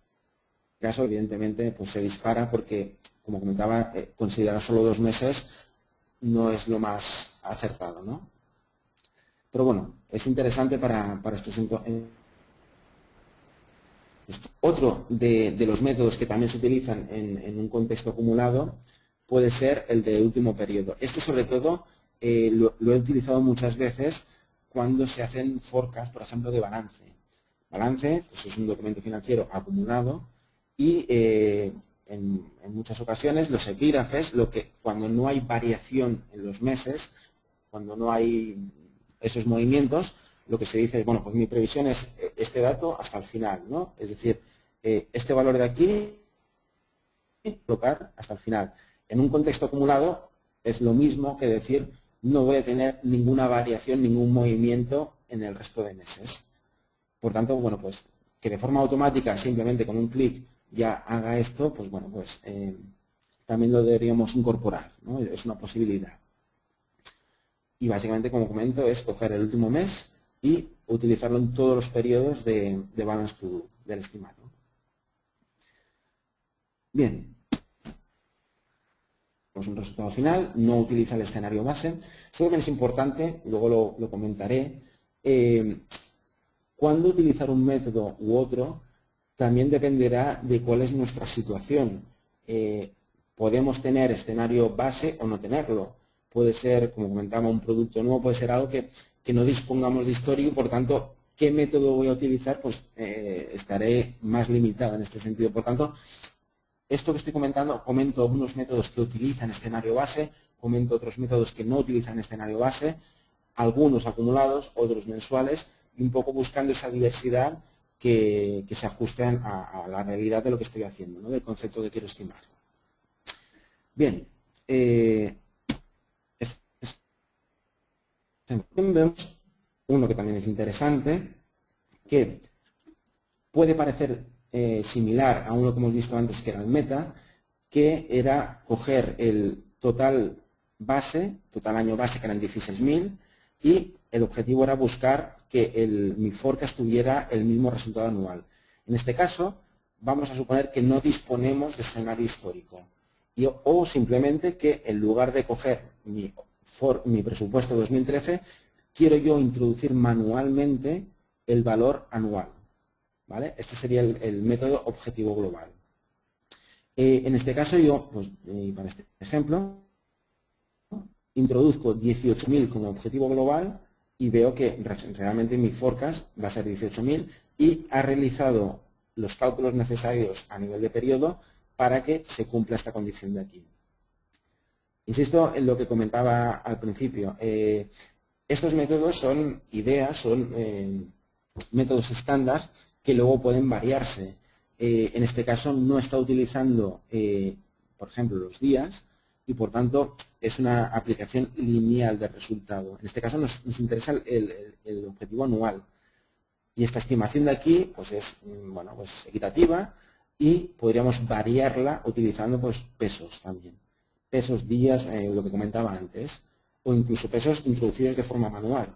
caso evidentemente pues se dispara porque, como comentaba, considerar solo 2 meses no es lo más acertado, ¿no? Pero bueno, es interesante para estos entornos. Otro de los métodos que también se utilizan en un contexto acumulado puede ser el de último periodo. Este sobre todo lo he utilizado muchas veces cuando se hacen forecasts, por ejemplo, de balance. Balance pues es un documento financiero acumulado y en muchas ocasiones los epígrafes, cuando no hay variación en los meses, cuando no hay esos movimientos, lo que se dice es, bueno, pues mi previsión es este dato hasta el final, ¿no? Es decir, este valor de aquí, colocar hasta el final. En un contexto acumulado es lo mismo que decir, no voy a tener ninguna variación, ningún movimiento en el resto de meses. Por tanto, bueno, pues que de forma automática, simplemente con un clic, ya haga esto, pues bueno, pues también lo deberíamos incorporar, ¿no? Es una posibilidad. Y básicamente, como comento, es coger el último mes y utilizarlo en todos los periodos de balance to do, del estimado. Bien. Pues un resultado final, no utiliza el escenario base. Esto también es importante, luego lo comentaré. Cuándo utilizar un método u otro también dependerá de cuál es nuestra situación. Podemos tener escenario base o no tenerlo. Puede ser, como comentaba, un producto nuevo, puede ser algo que no dispongamos de histórico, por tanto, ¿qué método voy a utilizar? Pues estaré más limitado en este sentido. Por tanto, esto que estoy comentando, comento algunos métodos que utilizan escenario base, comento otros métodos que no utilizan escenario base, algunos acumulados, otros mensuales, y un poco buscando esa diversidad que se ajusten a la realidad de lo que estoy haciendo, ¿no? Del concepto que quiero estimar. Bien, vemos uno que también es interesante, que puede parecer similar a uno que hemos visto antes, que era el meta, que era coger el total base, total año base, que eran 16.000, y el objetivo era buscar que mi forecast tuviera el mismo resultado anual. En este caso, vamos a suponer que no disponemos de escenario histórico, o simplemente que en lugar de coger mi presupuesto 2013, quiero yo introducir manualmente el valor anual. ¿Vale? Este sería el método objetivo global. En este caso yo, pues, para este ejemplo, introduzco 18.000 como objetivo global y veo que realmente mi forecast va a ser 18.000 y ha realizado los cálculos necesarios a nivel de periodo para que se cumpla esta condición de aquí. Insisto en lo que comentaba al principio. Estos métodos son ideas, son métodos estándar que luego pueden variarse. En este caso no está utilizando, por ejemplo, los días y por tanto es una aplicación lineal de resultado. En este caso nos interesa el objetivo anual. Y esta estimación de aquí pues es bueno, pues equitativa y podríamos variarla utilizando pues, pesos también. Pesos, días, lo que comentaba antes, o incluso pesos introducidos de forma manual.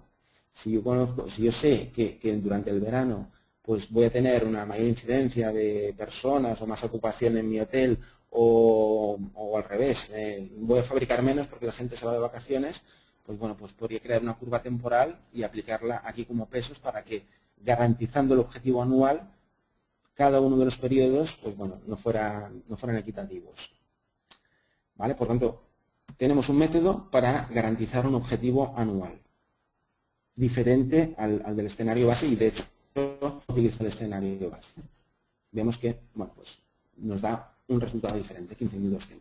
Si yo sé que durante el verano pues voy a tener una mayor incidencia de personas o más ocupación en mi hotel o al revés, voy a fabricar menos porque la gente se va de vacaciones, pues bueno, pues podría crear una curva temporal y aplicarla aquí como pesos para que, garantizando el objetivo anual, cada uno de los periodos pues bueno, no fueran equitativos. ¿Vale? Por tanto, tenemos un método para garantizar un objetivo anual, diferente al del escenario base y de hecho utilizo el escenario base. Vemos que bueno, pues, nos da un resultado diferente, 15.200.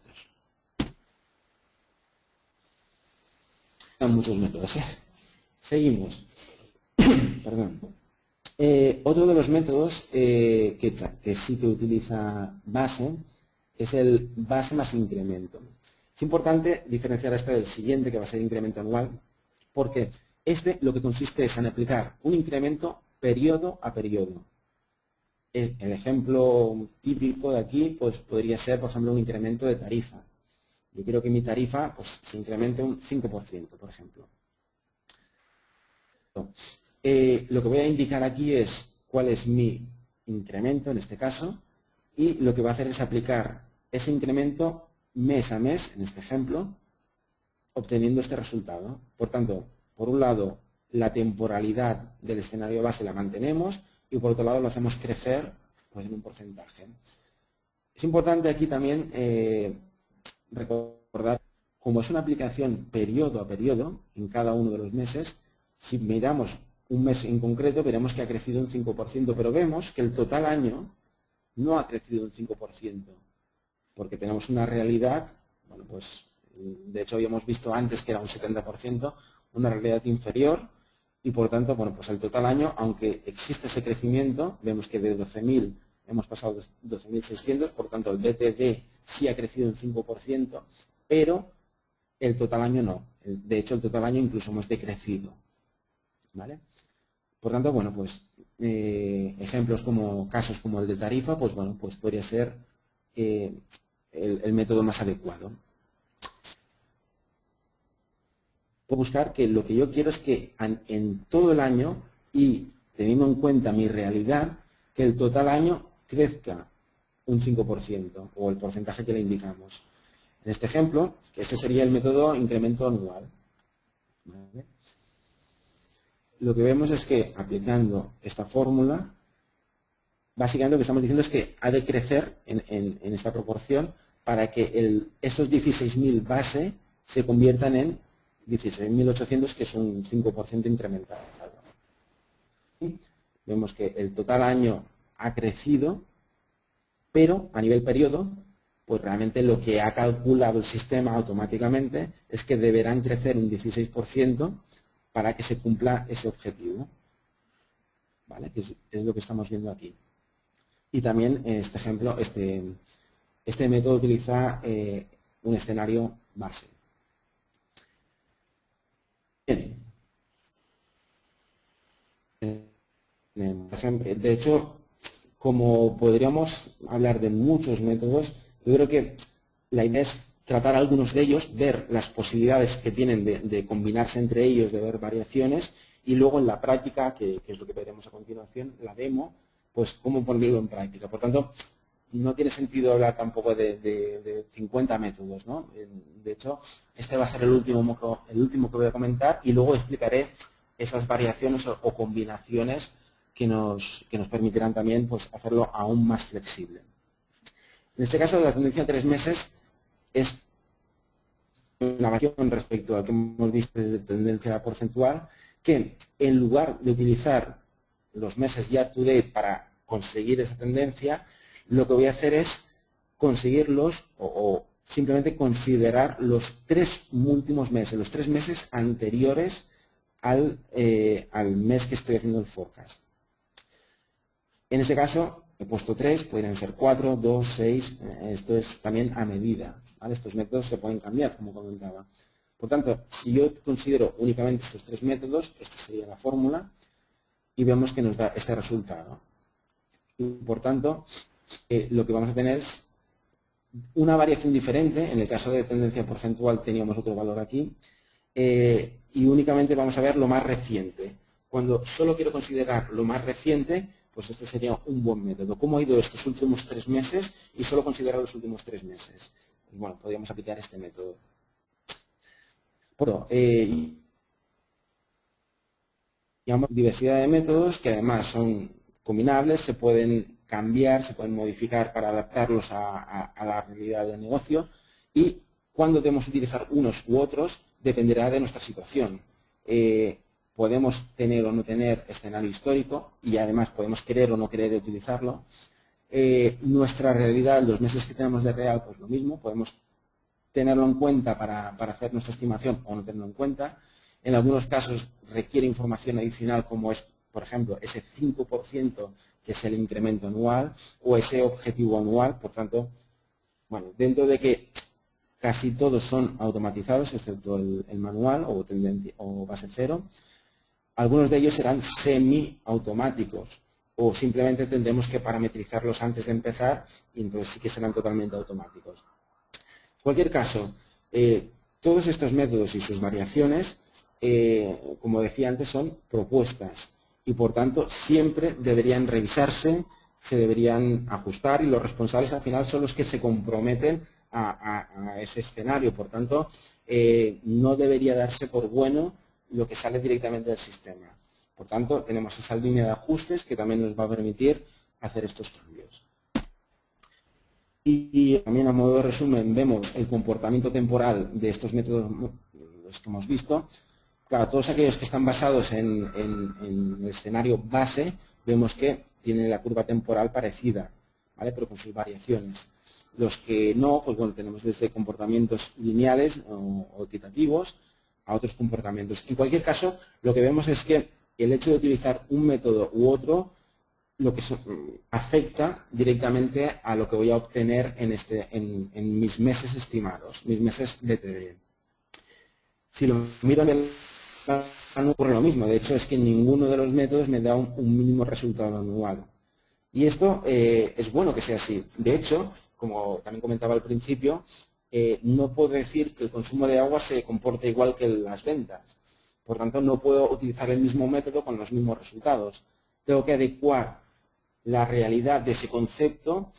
Hay muchos métodos. Seguimos. Perdón. Otro de los métodos que sí que utiliza base es el base más incremento. Es importante diferenciar esto del siguiente, que va a ser incremento anual, porque este lo que consiste es en aplicar un incremento periodo a periodo. El ejemplo típico de aquí pues, podría ser, por ejemplo, un incremento de tarifa. Yo quiero que mi tarifa pues, se incremente un 5%, por ejemplo. Lo que voy a indicar aquí es cuál es mi incremento en este caso y lo que va a hacer es aplicar ese incremento mes a mes, en este ejemplo, obteniendo este resultado. Por tanto, por un lado, la temporalidad del escenario base la mantenemos y por otro lado lo hacemos crecer pues, en un porcentaje. Es importante aquí también recordar, como es una aplicación periodo a periodo, en cada uno de los meses, si miramos un mes en concreto, veremos que ha crecido un 5%, pero vemos que el total año no ha crecido un 5%, porque tenemos una realidad, bueno, pues de hecho habíamos visto antes que era un 70%, una realidad inferior, y por tanto, bueno, pues el total año, aunque existe ese crecimiento, vemos que de 12.000 hemos pasado a 12.600, por tanto el BTD sí ha crecido un 5%, pero el total año no. De hecho, el total año incluso hemos decrecido. ¿Vale? Por tanto, bueno, pues ejemplos como casos como el de tarifa, pues bueno, pues podría ser el método más adecuado. Puedo buscar que lo que yo quiero es que en todo el año y teniendo en cuenta mi realidad, que el total año crezca un 5% o el porcentaje que le indicamos. En este ejemplo, este sería el método incremento anual. ¿Vale? Lo que vemos es que aplicando esta fórmula, básicamente lo que estamos diciendo es que ha de crecer en esta proporción para que esos 16.000 base se conviertan en 16.800, que es un 5% incrementado. Vemos que el total año ha crecido, pero a nivel periodo, pues realmente lo que ha calculado el sistema automáticamente es que deberán crecer un 16% para que se cumpla ese objetivo. ¿Vale? Que es lo que estamos viendo aquí. Y también este ejemplo, este método utiliza un escenario base. Bien. De hecho, como podríamos hablar de muchos métodos, yo creo que la idea es tratar algunos de ellos, ver las posibilidades que tienen de combinarse entre ellos, de ver variaciones, y luego en la práctica, que es lo que veremos a continuación, la demo, pues cómo ponerlo en práctica. Por tanto, no tiene sentido hablar tampoco de 50 métodos, ¿no? De hecho, este va a ser el último que voy a comentar y luego explicaré esas variaciones o combinaciones que nos permitirán también pues, hacerlo aún más flexible. En este caso, la tendencia a 3 meses es una variación respecto al que hemos visto desde tendencia porcentual, que en lugar de utilizar los meses year to date para conseguir esa tendencia, lo que voy a hacer es conseguirlos o simplemente considerar los 3 últimos meses, los 3 meses anteriores al mes que estoy haciendo el forecast. En este caso he puesto 3, pueden ser 4, 2, 6, esto es también a medida, ¿vale? Estos métodos se pueden cambiar, como comentaba. Por tanto, si yo considero únicamente estos 3 métodos, esta sería la fórmula, y vemos que nos da este resultado. Y por tanto, lo que vamos a tener es una variación diferente. En el caso de tendencia porcentual teníamos otro valor aquí, y únicamente vamos a ver lo más reciente. Cuando solo quiero considerar lo más reciente, pues este sería un buen método. ¿Cómo ha ido estos últimos 3 meses? Y solo considerar los últimos 3 meses. Pues bueno, podríamos aplicar este método. Bueno, digamos, diversidad de métodos que además son combinables, se pueden cambiar, se pueden modificar para adaptarlos a la realidad del negocio, y cuando debemos utilizar unos u otros dependerá de nuestra situación. Podemos tener o no tener escenario histórico, y además podemos querer o no querer utilizarlo. Nuestra realidad, los meses que tenemos de real, pues lo mismo, podemos tenerlo en cuenta para hacer nuestra estimación o no tenerlo en cuenta. En algunos casos requiere información adicional, como es, por ejemplo, ese 5% que es el incremento anual o ese objetivo anual. Por tanto, bueno, dentro de que casi todos son automatizados, excepto el manual o base cero, algunos de ellos serán semi-automáticos o simplemente tendremos que parametrizarlos antes de empezar, y entonces sí que serán totalmente automáticos. En cualquier caso, todos estos métodos y sus variaciones, como decía antes, son propuestas y por tanto siempre deberían revisarse, se deberían ajustar, y los responsables al final son los que se comprometen a ese escenario. Por tanto, no debería darse por bueno lo que sale directamente del sistema. Por tanto, tenemos esa línea de ajustes que también nos va a permitir hacer estos cambios. Y también, a modo de resumen, vemos el comportamiento temporal de estos métodos, los que hemos visto. Claro, todos aquellos que están basados en el escenario base, vemos que tienen la curva temporal parecida, ¿vale? Pero con sus variaciones. Los que no, pues bueno, tenemos desde comportamientos lineales o equitativos a otros comportamientos. En cualquier caso, lo que vemos es que el hecho de utilizar un método u otro, lo que afecta directamente a lo que voy a obtener en mis meses estimados, mis meses BTD. Si lo miro en el no ocurre lo mismo. De hecho, es que ninguno de los métodos me da un mínimo resultado anual. Y esto es bueno que sea así. De hecho, como también comentaba al principio, no puedo decir que el consumo de agua se comporte igual que las ventas. Por tanto, no puedo utilizar el mismo método con los mismos resultados. Tengo que adecuar la realidad de ese concepto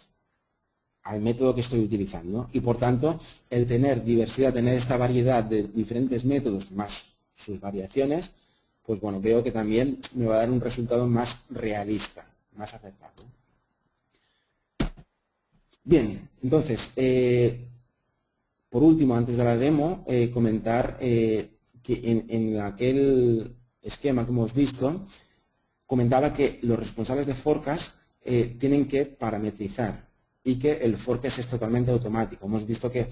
al método que estoy utilizando. Y por tanto, el tener diversidad, tener esta variedad de diferentes métodos más sus variaciones, pues bueno, veo que también me va a dar un resultado más realista, más acertado. Bien, entonces, por último, antes de la demo, comentar que en aquel esquema que hemos visto, comentaba que los responsables de forecast tienen que parametrizar y que el forecast es totalmente automático. Hemos visto que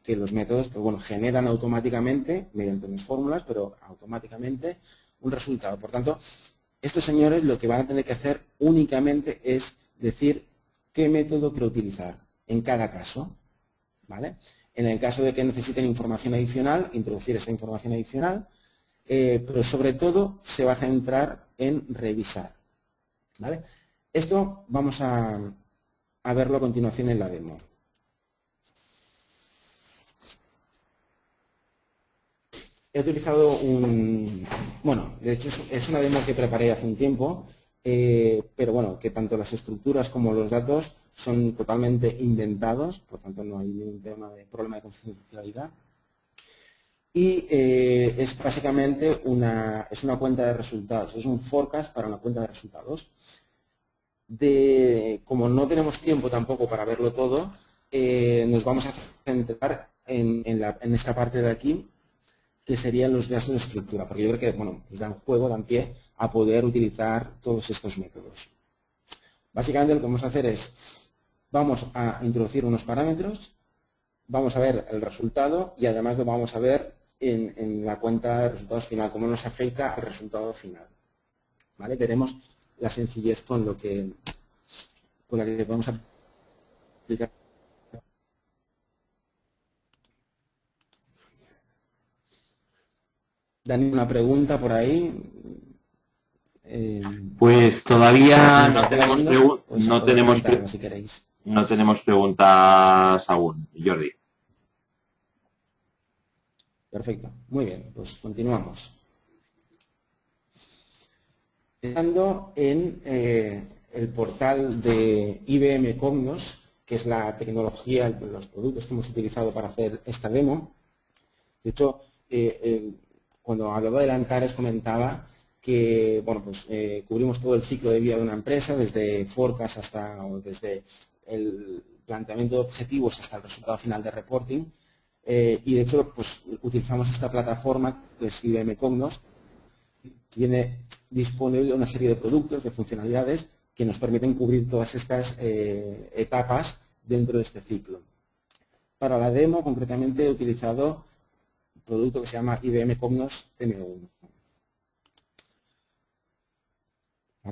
los métodos, pues bueno, generan automáticamente, mediante unas fórmulas, pero automáticamente un resultado. Por tanto, estos señores lo que van a tener que hacer únicamente es decir qué método quiero utilizar en cada caso, ¿vale? En el caso de que necesiten información adicional, introducir esa información adicional, pero sobre todo se va a centrar en revisar, ¿vale? Esto vamos a verlo a continuación en la demo. He utilizado bueno, de hecho es una demo que preparé hace un tiempo, pero bueno, que tanto las estructuras como los datos son totalmente inventados, por tanto no hay ningún problema de confidencialidad. Y es básicamente una cuenta de resultados, es un forecast para una cuenta de resultados. Como no tenemos tiempo tampoco para verlo todo, nos vamos a centrar en esta parte de aquí, que serían los gastos de estructura, porque yo creo que bueno, pues dan pie a poder utilizar todos estos métodos. Básicamente lo que vamos a hacer es, vamos a introducir unos parámetros, vamos a ver el resultado y además lo vamos a ver en la cuenta de resultados final, cómo nos afecta al resultado final. ¿Vale? Veremos la sencillez con la que podemos aplicar. Dani, una pregunta por ahí. Pues todavía no tenemos si queréis. No tenemos preguntas aún, Jordi. Perfecto, muy bien, pues continuamos. Entrando en el portal de IBM Cognos, que es la tecnología, los productos que hemos utilizado para hacer esta demo. De hecho, cuando hablaba de Antares comentaba que bueno, pues, cubrimos todo el ciclo de vida de una empresa, desde forecast desde el planteamiento de objetivos hasta el resultado final de reporting. Y de hecho, pues, utilizamos esta plataforma, que es IBM Cognos. Tiene disponible una serie de productos, de funcionalidades que nos permiten cubrir todas estas etapas dentro de este ciclo. Para la demo, concretamente, he utilizado un producto que se llama IBM Cognos TM1.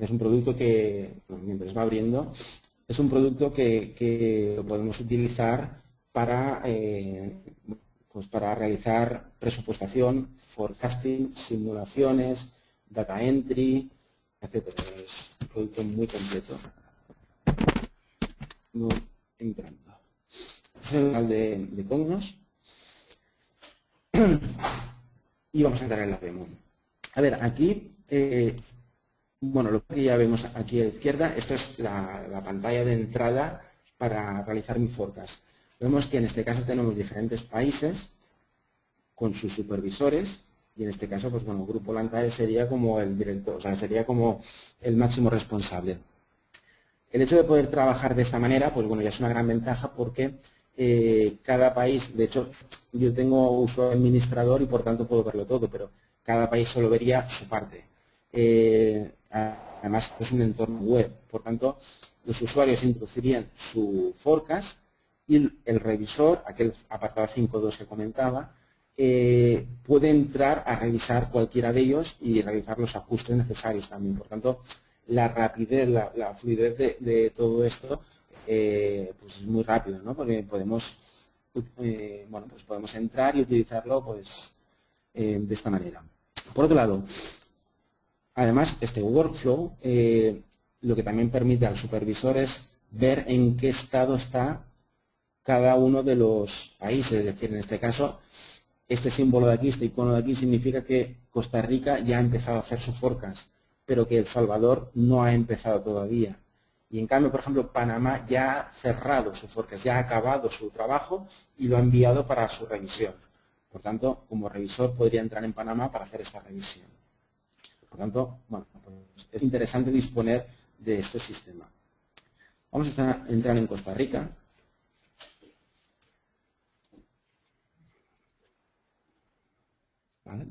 Es un producto que, mientras va abriendo, es un producto que lo podemos utilizar para, pues para realizar presupuestación, forecasting, simulaciones, data entry, etcétera. Es un producto muy completo. No entrando. Este es el canal de Cognos. Y vamos a entrar en la demo. A ver, aquí, bueno, lo que ya vemos aquí a la izquierda, esto es la pantalla de entrada para realizar mi forecast. Vemos que en este caso tenemos diferentes países con sus supervisores y en este caso, pues bueno, Grupo Lantares sería como el director, o sea, sería como el máximo responsable. El hecho de poder trabajar de esta manera, pues bueno, ya es una gran ventaja porque cada país, de hecho, yo tengo usuario administrador y por tanto puedo verlo todo, pero cada país solo vería su parte. Además, es un entorno web, por tanto, los usuarios introducirían su forecast y el revisor, aquel apartado 5.2 que comentaba, puede entrar a revisar cualquiera de ellos y realizar los ajustes necesarios también. Por tanto, la rapidez, la fluidez de todo esto pues es muy rápido, ¿no? Porque podemos, bueno, pues podemos entrar y utilizarlo pues, de esta manera. Por otro lado, además, este workflow lo que también permite al supervisor es ver en qué estado está cada uno de los países. Es decir, en este caso, este símbolo de aquí, este icono de aquí, significa que Costa Rica ya ha empezado a hacer su forecast, pero que El Salvador no ha empezado todavía. Y en cambio, por ejemplo, Panamá ya ha cerrado su forecast, ya ha acabado su trabajo y lo ha enviado para su revisión. Por tanto, como revisor podría entrar en Panamá para hacer esta revisión. Por tanto, bueno, pues es interesante disponer de este sistema. Vamos a entrar en Costa Rica. ¿Vale?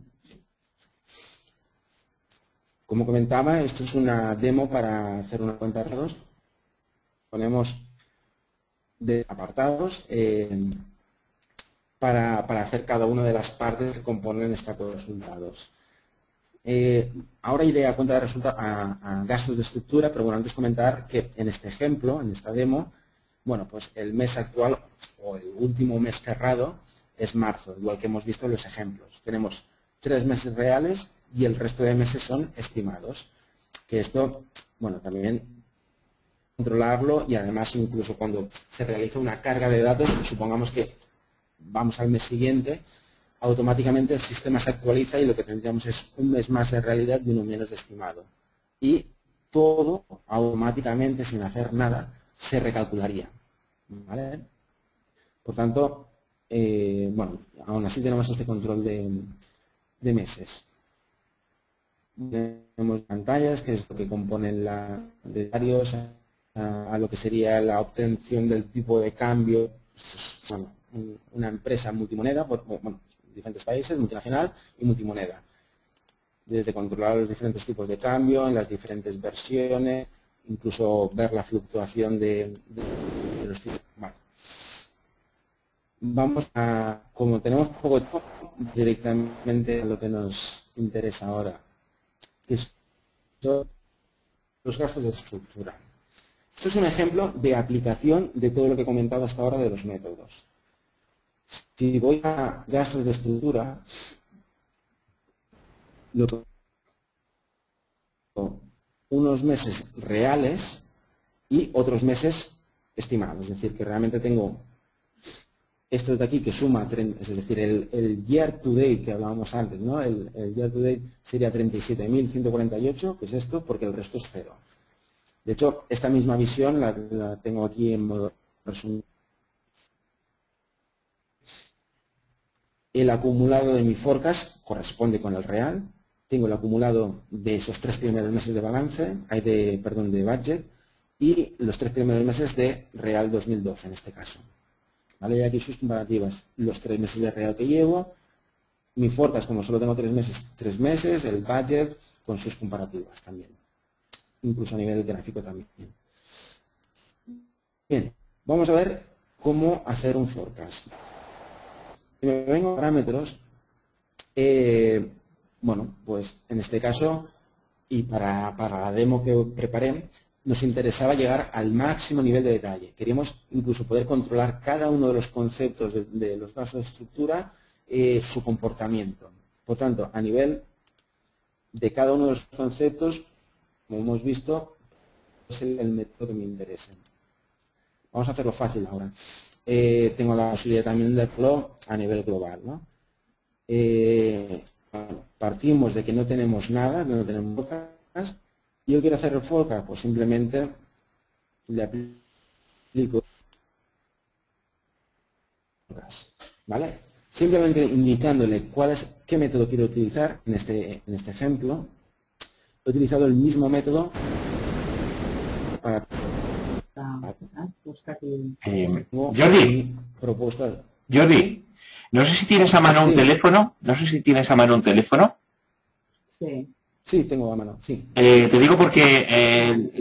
Como comentaba, esto es una demo para hacer una cuenta de datos. Ponemos de apartados para hacer cada una de las partes que componen esta cuenta de resultados. Ahora iré a cuenta de resultados, a gastos de estructura, pero bueno, antes comentar que en este ejemplo, en esta demo, bueno, pues el mes actual o el último mes cerrado es marzo, igual que hemos visto en los ejemplos. Tenemos 3 meses reales y el resto de meses son estimados. Que esto, bueno, también controlarlo y además incluso cuando se realiza una carga de datos, supongamos que vamos al mes siguiente, automáticamente el sistema se actualiza y lo que tendríamos es un mes más de realidad y uno menos de estimado. Y todo automáticamente, sin hacer nada, se recalcularía. ¿Vale? Por tanto, bueno, aún así tenemos este control de meses. Tenemos pantallas, que es lo que componen de varios a lo que sería la obtención del tipo de cambio. Bueno, una empresa multimoneda, bueno, diferentes países, multinacional y multimoneda. Desde controlar los diferentes tipos de cambio, en las diferentes versiones, incluso ver la fluctuación de los tipos. vamos a, como tenemos poco tiempo, directamente a lo que nos interesa ahora, que son los gastos de estructura. Esto es un ejemplo de aplicación de todo lo que he comentado hasta ahora de los métodos. Si voy a gastos de estructura, lo que unos meses reales y otros meses estimados, es decir, que realmente tengo estos de aquí que suma, es decir, el year to date que hablábamos antes, ¿no? El year to date sería 37.148, que es esto, porque el resto es cero. De hecho, esta misma visión la tengo aquí en modo resumen. El acumulado de mi forecast corresponde con el real. Tengo el acumulado de esos 3 primeros meses de balance, de budget, y los 3 primeros meses de real 2012 en este caso. ¿Vale? Y aquí sus comparativas, los 3 meses de real que llevo, mi forecast, como solo tengo 3 meses, el budget con sus comparativas también. Incluso a nivel gráfico también. Bien, vamos a ver cómo hacer un forecast. Si me vengo a parámetros, bueno, pues en este caso, y para la demo que preparé, nos interesaba llegar al máximo nivel de detalle. Queríamos incluso poder controlar cada uno de los conceptos de los gastos de estructura, su comportamiento. Por tanto, a nivel de cada uno de los conceptos, como hemos visto, es el método que me interesa. Vamos a hacerlo fácil ahora. Tengo la posibilidad también de hacerlo a nivel global, ¿no? Partimos de que no tenemos nada, no tenemos forecast. Yo quiero hacer el forecast, pues simplemente le aplico forecast, ¿vale? Simplemente indicándole qué método quiero utilizar. En este ejemplo, he utilizado el mismo método para Jordi, propuesta. Jordi, ¿Sí? no sé si tienes a mano un Sí. teléfono. No sé si tienes a mano un teléfono. Sí. Sí, tengo a mano, sí. Te digo porque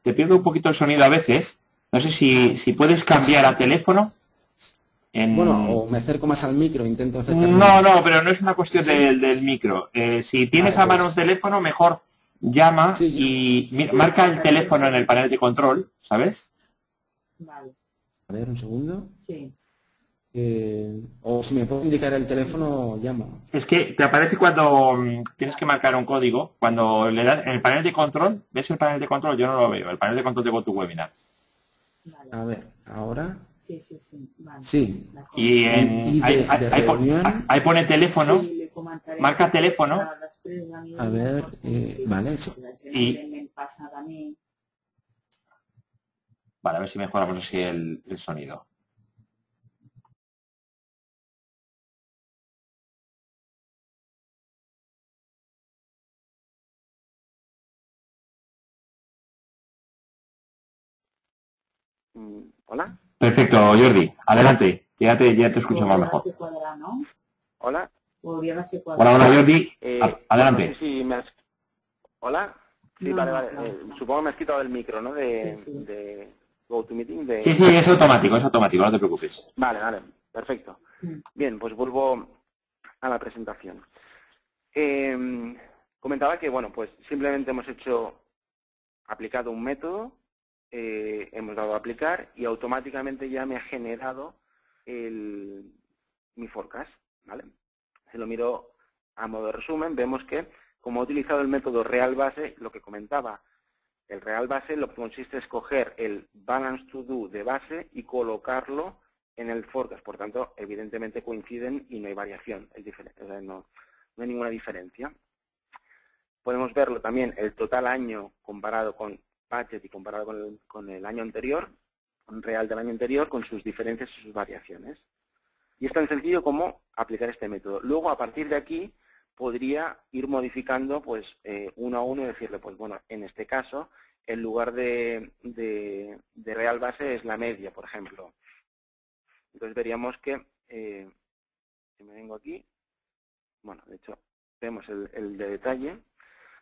te pierdo un poquito el sonido a veces. No sé si puedes cambiar a teléfono. Bueno, o me acerco más al micro, intento acercarme No, más. no, pero no es una cuestión ¿Sí? del micro. Si tienes Vale, a mano pues, un teléfono, mejor llama sí, y marca el teléfono en el panel de control, ¿sabes? Vale. a ver, un segundo. Sí. O si me puedo indicar el teléfono, llamo. Es que te aparece cuando tienes que marcar un código, cuando le das en el panel de control. ¿Ves el panel de control? Yo no lo veo. El panel de control de GoToWebinar. Vale. A ver, ahora. Sí, sí, sí. Vale. Sí. Y ahí pone teléfono. Sí, le comentaré Marca teléfono. A ver, vale. Y vale, a ver si mejoramos así el sonido. ¿Hola? Perfecto, Jordi. Adelante. Ya te escuchamos mejor. ¿Hola? Hola, Jordi. Adelante. No sé si me has... ¿Hola? Sí, No, vale, no, vale. no. Supongo que me has quitado el micro, ¿no? Sí, sí. De GoToMeeting. Sí, sí, es automático, no te preocupes. Vale, vale. Perfecto. Bien, pues vuelvo a la presentación. Comentaba que, bueno, pues simplemente hemos aplicado un método, hemos dado a aplicar y automáticamente ya me ha generado mi forecast, ¿vale? Si lo miro a modo de resumen, vemos que como he utilizado el método real base, lo que comentaba, el real base lo que consiste es coger el balance to do de base y colocarlo en el forecast. Por tanto, evidentemente coinciden y no hay variación, es diferente, o sea, no hay ninguna diferencia. Podemos verlo también el total año comparado con budget y comparado con el año anterior, con real del año anterior, con sus diferencias y sus variaciones. Y es tan sencillo como aplicar este método. Luego, a partir de aquí, podría ir modificando pues uno a uno y decirle, pues bueno, en este caso, en lugar de real base es la media, por ejemplo. Entonces veríamos que, si me vengo aquí, bueno, de hecho, vemos el de detalle.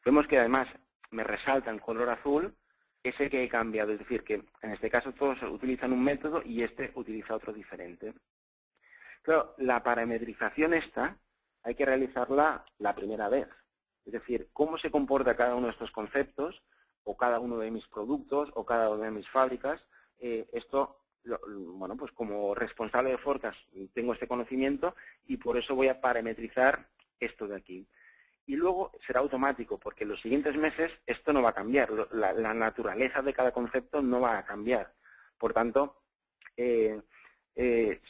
Vemos que además me resalta en color azul ese que he cambiado, es decir, que en este caso todos utilizan un método y este utiliza otro diferente. Claro, la parametrización esta hay que realizarla la primera vez. Es decir, cómo se comporta cada uno de estos conceptos, o cada uno de mis productos, o cada una de mis fábricas. Esto, bueno, pues como responsable de Forecast tengo este conocimiento y por eso voy a parametrizar esto de aquí. Y luego será automático, porque en los siguientes meses esto no va a cambiar. La naturaleza de cada concepto no va a cambiar. Por tanto,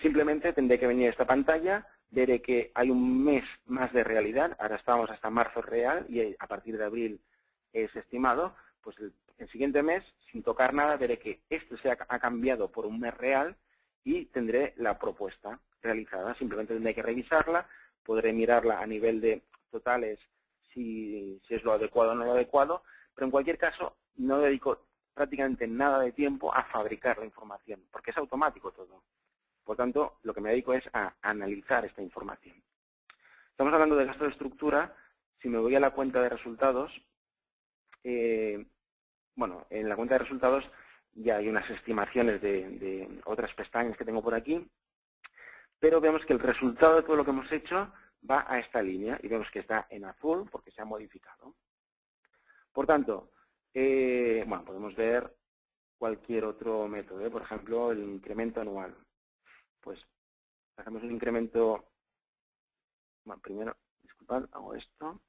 simplemente tendré que venir a esta pantalla, veré que hay un mes más de realidad, ahora estamos hasta marzo real y a partir de abril es estimado, pues el siguiente mes, sin tocar nada, veré que esto se ha cambiado por un mes real y tendré la propuesta realizada. Simplemente tendré que revisarla, podré mirarla a nivel de totales si es lo adecuado o no lo adecuado, pero en cualquier caso no dedico prácticamente nada de tiempo a fabricar la información, porque es automático todo. Por tanto, lo que me dedico es a analizar esta información. Estamos hablando de gasto de estructura. Si me voy a la cuenta de resultados, bueno, en la cuenta de resultados ya hay unas estimaciones de otras pestañas que tengo por aquí, pero vemos que el resultado de todo lo que hemos hecho va a esta línea y vemos que está en azul porque se ha modificado. Por tanto, bueno, podemos ver cualquier otro método, por ejemplo, el incremento anual. Pues hacemos un incremento, bueno, primero, disculpad, hago esto,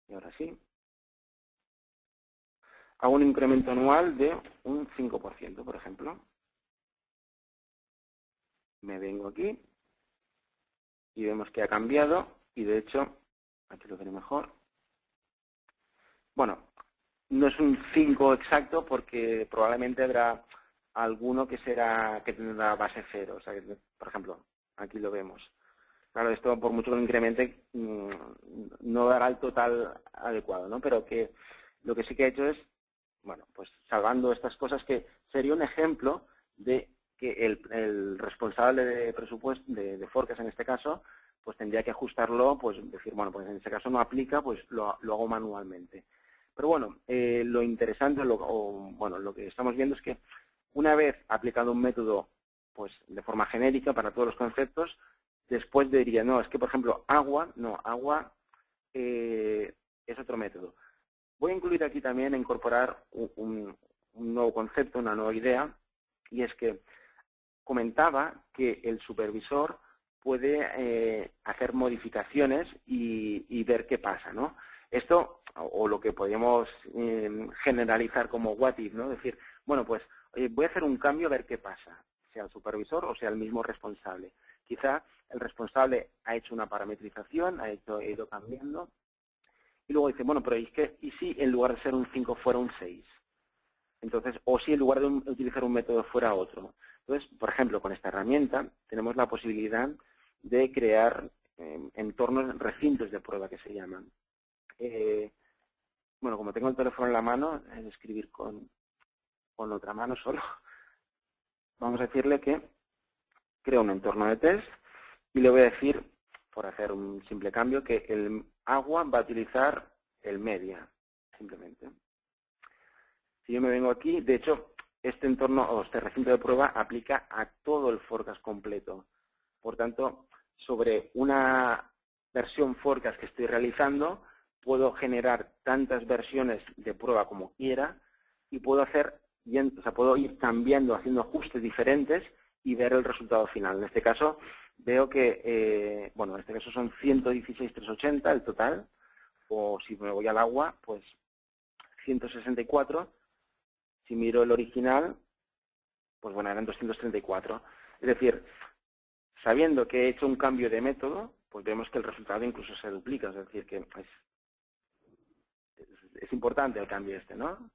y ahora sí. Hago un incremento anual de un 5%, por ejemplo. Me vengo aquí y vemos que ha cambiado y de hecho, aquí lo veré mejor. Bueno, no es un 5 exacto porque probablemente habrá alguno que tendrá base 0. O sea, que, por ejemplo, aquí lo vemos. Claro, esto por mucho que lo incremente no dará el total adecuado, ¿no? Pero que lo que sí que he hecho es, bueno, pues salvando estas cosas que sería un ejemplo de que el responsable de presupuesto, de Forecast en este caso, pues tendría que ajustarlo, pues decir, bueno, pues en este caso no aplica, pues lo hago manualmente. Pero bueno, lo interesante, bueno, lo que estamos viendo es que una vez aplicado un método pues de forma genérica para todos los conceptos, después diría, no, es que por ejemplo agua es otro método. Voy a incluir aquí también, incorporar un nuevo concepto, una nueva idea, y es que comentaba que el supervisor puede hacer modificaciones y ver qué pasa, ¿no? Esto, o lo que podríamos generalizar como what if, ¿no? Decir, bueno, pues voy a hacer un cambio a ver qué pasa, sea el supervisor o sea el mismo responsable. Quizá el responsable ha hecho una parametrización, ha ido cambiando, y luego dice, bueno, pero ¿y si en lugar de ser un 5 fuera un 6? Entonces, o si en lugar de utilizar un método fuera otro. Entonces, por ejemplo, con esta herramienta tenemos la posibilidad de crear entornos, recintos de prueba que se llaman. Bueno, como tengo el teléfono en la mano, es escribir con otra mano solo. Vamos a decirle que creo un entorno de test y le voy a decir, por hacer un simple cambio, que el agua va a utilizar el media, simplemente. Si yo me vengo aquí, de hecho, este entorno o este recinto de prueba aplica a todo el Forecast completo. Por tanto, sobre una versión Forecast que estoy realizando, puedo generar tantas versiones de prueba como quiera y puedo puedo ir cambiando, haciendo ajustes diferentes y ver el resultado final. En este caso, veo que, bueno, en este caso son 116.380 el total, o si me voy al agua, pues 164. Si miro el original, pues bueno, eran 234. Es decir, sabiendo que he hecho un cambio de método, pues vemos que el resultado incluso se duplica. Es decir, que es importante el cambio este, ¿no?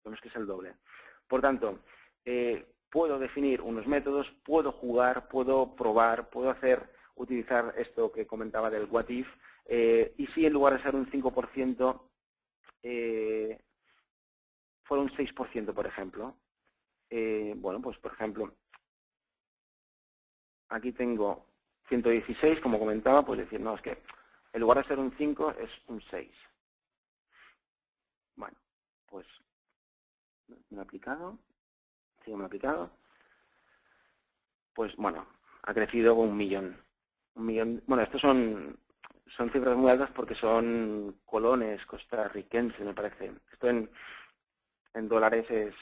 Vemos que es el doble. Por tanto, puedo definir unos métodos, puedo jugar, puedo probar, puedo utilizar esto que comentaba del what if, y si en lugar de ser un 5%, fuera un 6%, por ejemplo. Bueno, pues por ejemplo, aquí tengo 116, como comentaba, pues decir, no, es que en lugar de ser un 5 es un 6. Bueno, pues me he aplicado, sigo me he aplicado. Pues bueno, ha crecido 1 millón. Bueno, estos son cifras muy altas porque son colones costarricenses, me parece. Esto en dólares es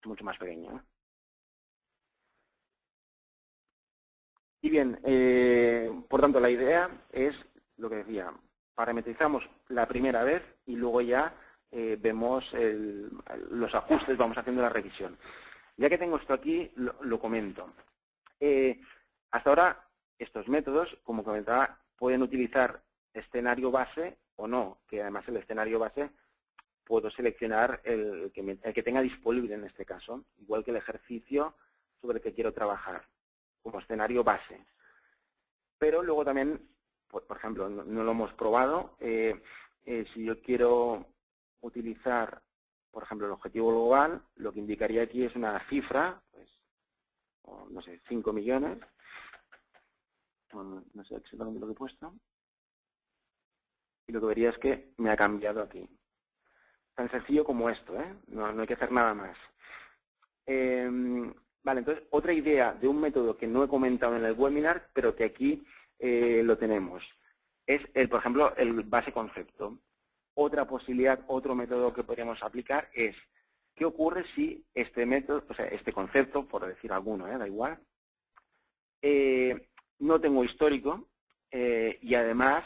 mucho más pequeño, ¿eh? Y bien, por tanto, la idea es lo que decía, parametrizamos la primera vez y luego ya vemos los ajustes, vamos haciendo la revisión. Ya que tengo esto aquí, lo comento. Hasta ahora, estos métodos, como comentaba, pueden utilizar escenario base o no, que además el escenario base puedo seleccionar el que tenga disponible en este caso, igual que el ejercicio sobre el que quiero trabajar, como escenario base. Pero luego también, por ejemplo, no lo hemos probado, si yo quiero utilizar, por ejemplo, el objetivo global, lo que indicaría aquí es una cifra, pues, no sé, 5 millones, no sé exactamente lo que he puesto, y lo que vería es que me ha cambiado aquí. Tan sencillo como esto, ¿eh? No hay que hacer nada más. Vale, entonces, otra idea de un método que no he comentado en el webinar, pero que aquí lo tenemos, es, por ejemplo, el base concepto. Otra posibilidad, otro método que podríamos aplicar es, ¿qué ocurre si este método, o sea, este concepto, por decir alguno, da igual, no tengo histórico y además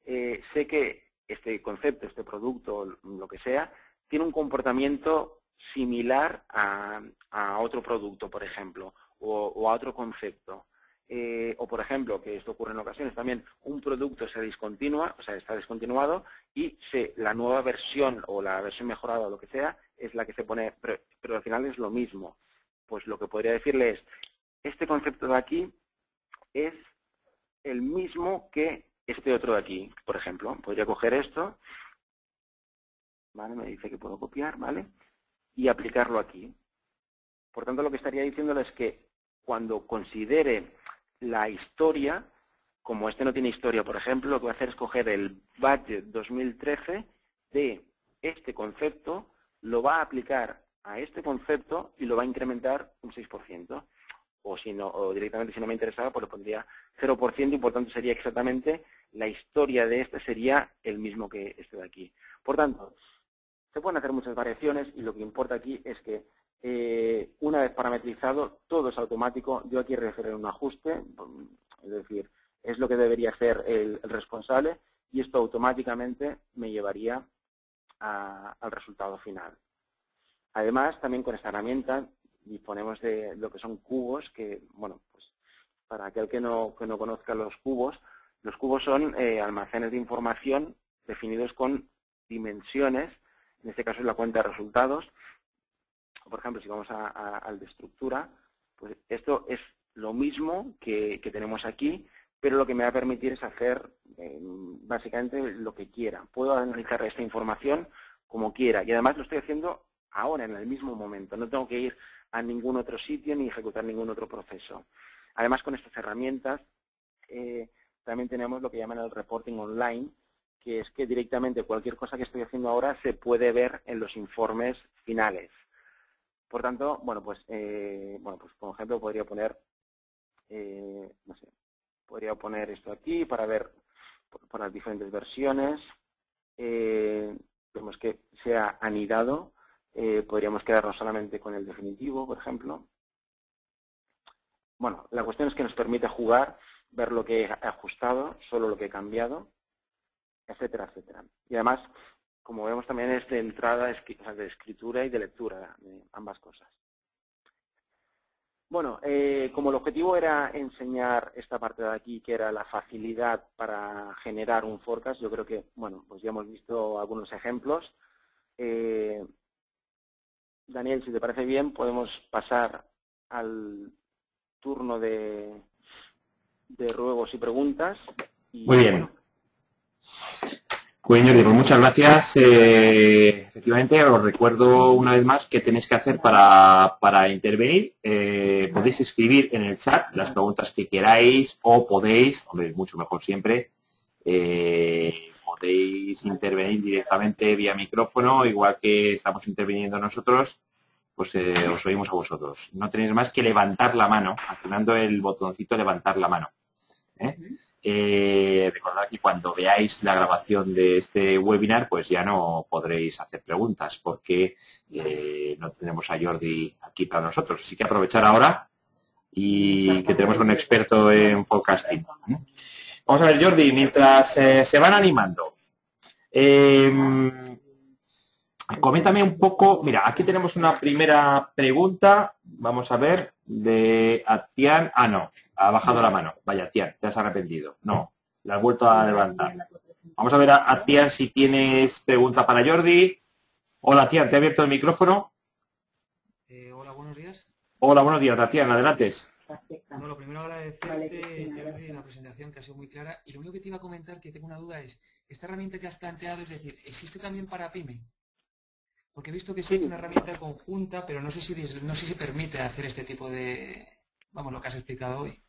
sé que este concepto, este producto, lo que sea, tiene un comportamiento similar a otro producto, por ejemplo, o a otro concepto. O, por ejemplo, que esto ocurre en ocasiones también, un producto se discontinúa, o sea, está descontinuado y la nueva versión o la versión mejorada o lo que sea es la que se pone, pero al final es lo mismo. Pues lo que podría decirle es, este concepto de aquí es el mismo que este otro de aquí, por ejemplo. Podría coger esto, ¿vale? Me dice que puedo copiar, ¿vale? Y aplicarlo aquí. Por tanto, lo que estaría diciéndole es que cuando considere la historia, como este no tiene historia, por ejemplo, lo que va a hacer es coger el budget 2013 de este concepto, lo va a aplicar a este concepto y lo va a incrementar un 6%. O, si no, o directamente, si no me interesaba, pues lo pondría 0% y por tanto sería exactamente la historia de este sería el mismo que este de aquí. Por tanto, se pueden hacer muchas variaciones y lo que importa aquí es que una vez parametrizado, todo es automático. Yo aquí refiero un ajuste, es decir, es lo que debería hacer el responsable y esto automáticamente me llevaría al resultado final. Además, también con esta herramienta disponemos de lo que son cubos, que, bueno, pues para aquel que no conozca los cubos son almacenes de información definidos con dimensiones, en este caso es la cuenta de resultados. Por ejemplo, si vamos al de estructura, pues esto es lo mismo que tenemos aquí, pero lo que me va a permitir es hacer básicamente lo que quiera. Puedo analizar esta información como quiera y además lo estoy haciendo ahora, en el mismo momento. No tengo que ir a ningún otro sitio ni ejecutar ningún otro proceso. Además, con estas herramientas también tenemos lo que llaman el reporting online, que es que directamente cualquier cosa que estoy haciendo ahora se puede ver en los informes finales. Por tanto, bueno, pues por ejemplo, podría poner, no sé, podría poner esto aquí para ver por las diferentes versiones. Vemos que se ha anidado. Podríamos quedarnos solamente con el definitivo, por ejemplo. Bueno, la cuestión es que nos permite jugar, ver lo que he ajustado, solo lo que he cambiado, etcétera, etcétera. Y además, como vemos, también es de entrada, de escritura y de lectura, de ambas cosas. Bueno, como el objetivo era enseñar esta parte de aquí, que era la facilidad para generar un forecast, yo creo que, bueno, pues ya hemos visto algunos ejemplos. Daniel, si te parece bien, podemos pasar al turno de ruegos y preguntas. Muy bien. Bueno. Pues muchas gracias. Efectivamente, os recuerdo una vez más qué tenéis que hacer para intervenir. Podéis escribir en el chat las preguntas que queráis o podéis, hombre, mucho mejor siempre, podéis intervenir directamente vía micrófono, igual que estamos interviniendo nosotros, pues os oímos a vosotros. No tenéis más que levantar la mano, accionando el botoncito levantar la mano. Recordad que cuando veáis la grabación de este webinar, pues ya no podréis hacer preguntas, porque no tenemos a Jordi aquí para nosotros. Así que aprovechar ahora y que tenemos un experto en forecasting. Vamos a ver, Jordi, mientras se van animando. Coméntame un poco, mira, aquí tenemos una primera pregunta, vamos a ver, de Atian. Ah, no, ha bajado la mano. Vaya, Atian, te has arrepentido. No, la has vuelto a levantar. Vamos a ver, Atian, si tienes pregunta para Jordi. Hola, Atian, ¿te ha abierto el micrófono? Hola, buenos días. Hola, buenos días, Atian, adelante. Bueno, lo primero agradecerte, Jordi, la presentación que ha sido muy clara. Y lo único que te iba a comentar, que tengo una duda, es, esta herramienta que has planteado, es decir, ¿existe también para PyME? Porque he visto que existe una herramienta conjunta, pero no sé si permite hacer este tipo de, vamos, lo que has explicado hoy.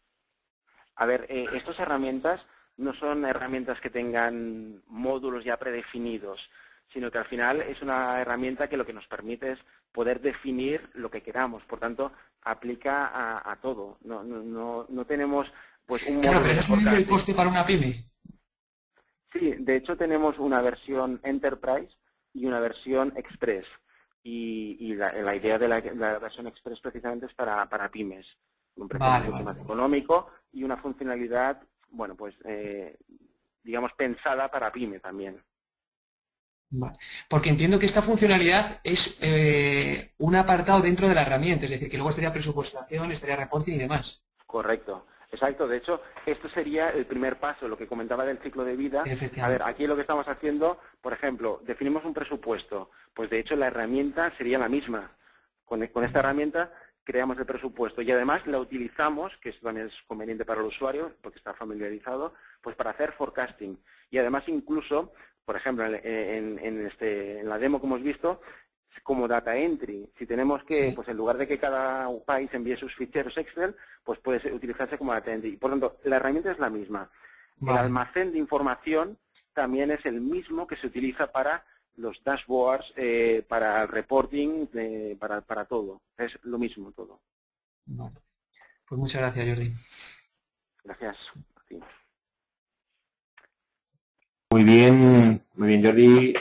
A ver, estas herramientas no son herramientas que tengan módulos ya predefinidos, sino que al final es una herramienta que lo que nos permite es poder definir lo que queramos. Por tanto, aplica a todo. No tenemos pues un módulo. Claro, pero ¿eso es el coste para una PyME? Sí, de hecho tenemos una versión Enterprise y una versión Express. Y la idea de la versión Express precisamente es para pymes. Un precio mucho más económico y una funcionalidad, bueno, pues digamos pensada para pyme también. Vale. Porque entiendo que esta funcionalidad es un apartado dentro de la herramienta, es decir, que luego estaría presupuestación, estaría reporting y demás. Correcto. Exacto, de hecho, esto sería el primer paso, lo que comentaba del ciclo de vida. A ver, aquí lo que estamos haciendo, por ejemplo, definimos un presupuesto, pues de hecho la herramienta sería la misma. Con esta herramienta creamos el presupuesto y además la utilizamos, que esto también es conveniente para el usuario, porque está familiarizado, pues para hacer forecasting. Y además incluso, por ejemplo, en la demo que hemos visto, como data entry. Si tenemos que, pues en lugar de que cada país envíe sus ficheros Excel, pues puede utilizarse como data entry. Por lo tanto, la herramienta es la misma. Vale. El almacén de información también es el mismo que se utiliza para los dashboards, para el reporting, para todo. Es lo mismo todo. Vale. Pues muchas gracias, Jordi. Gracias a ti. Muy bien, Jordi.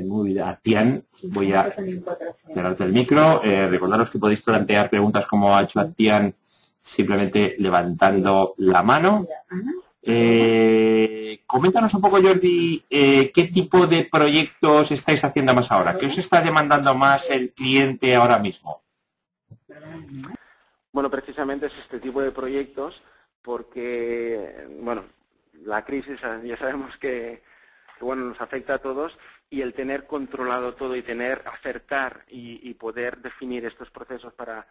Muy bien, Atian, voy a cerrarte el micro. Recordaros que podéis plantear preguntas como ha hecho Atian simplemente levantando la mano. Coméntanos un poco, Jordi, qué tipo de proyectos estáis haciendo más ahora. ¿Qué os está demandando más el cliente ahora mismo? Bueno, precisamente es este tipo de proyectos porque, bueno, la crisis ya sabemos que bueno, nos afecta a todos y el tener controlado todo y acertar y poder definir estos procesos para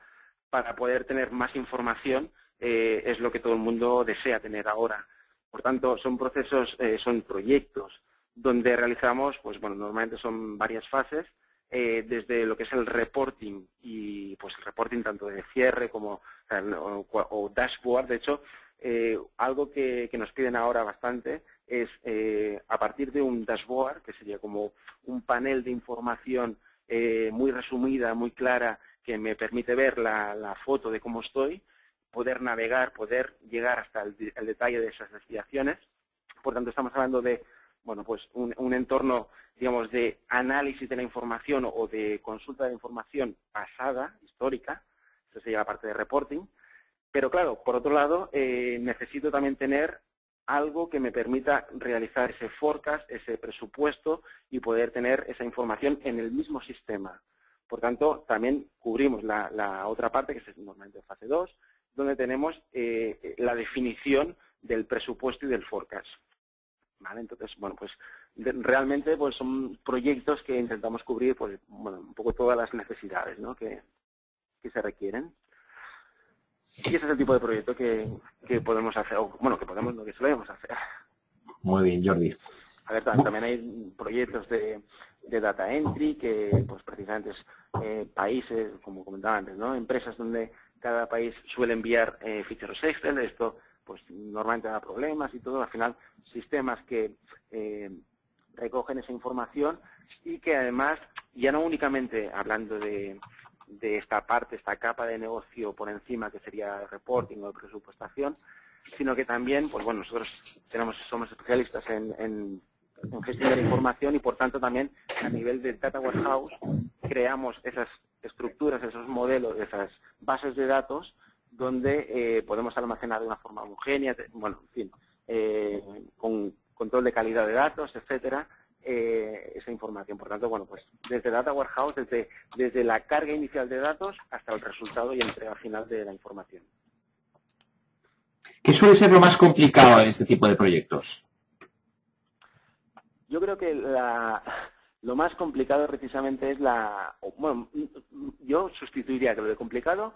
poder tener más información es lo que todo el mundo desea tener ahora. Por tanto, son procesos, son proyectos donde realizamos, pues bueno, normalmente son varias fases, desde lo que es el reporting y pues el reporting tanto de cierre como o dashboard. De hecho, algo que nos piden ahora bastante es a partir de un dashboard, que sería como un panel de información muy resumida, muy clara, que me permite ver la foto de cómo estoy, poder navegar, poder llegar hasta el detalle de esas desviaciones. Por tanto, estamos hablando de bueno, pues un entorno, digamos, de análisis de la información o de consulta de información pasada, histórica. Eso sería la parte de reporting. Pero claro, por otro lado, necesito también tener algo que me permita realizar ese forecast, ese presupuesto y poder tener esa información en el mismo sistema. Por tanto, también cubrimos la otra parte, que es normalmente fase 2, donde tenemos la definición del presupuesto y del forecast. ¿Vale? Entonces, bueno, pues realmente pues son proyectos que intentamos cubrir pues, bueno, un poco todas las necesidades, ¿no? que se requieren. Y ese es el tipo de proyecto que podemos hacer, o bueno, que solemos hacer. Muy bien, Jordi. A ver, también hay proyectos de data entry, que pues precisamente es países, como comentaba antes, ¿no? Empresas donde cada país suele enviar ficheros Excel. Esto pues normalmente da problemas y todo. Al final, sistemas que recogen esa información y que además, ya no únicamente hablando de esta parte, esta capa de negocio por encima que sería el reporting o presupuestación, sino que también, pues bueno, nosotros somos especialistas en gestión de la información y por tanto también a nivel de Data Warehouse creamos esas estructuras, esos modelos, esas bases de datos donde podemos almacenar de una forma homogénea, bueno, en fin, con control de calidad de datos, etcétera, esa información. Por tanto, bueno, pues desde Data Warehouse, desde la carga inicial de datos hasta el resultado y entrega final de la información. ¿Qué suele ser lo más complicado en este tipo de proyectos? Yo creo que lo más complicado precisamente es bueno, yo sustituiría que lo de complicado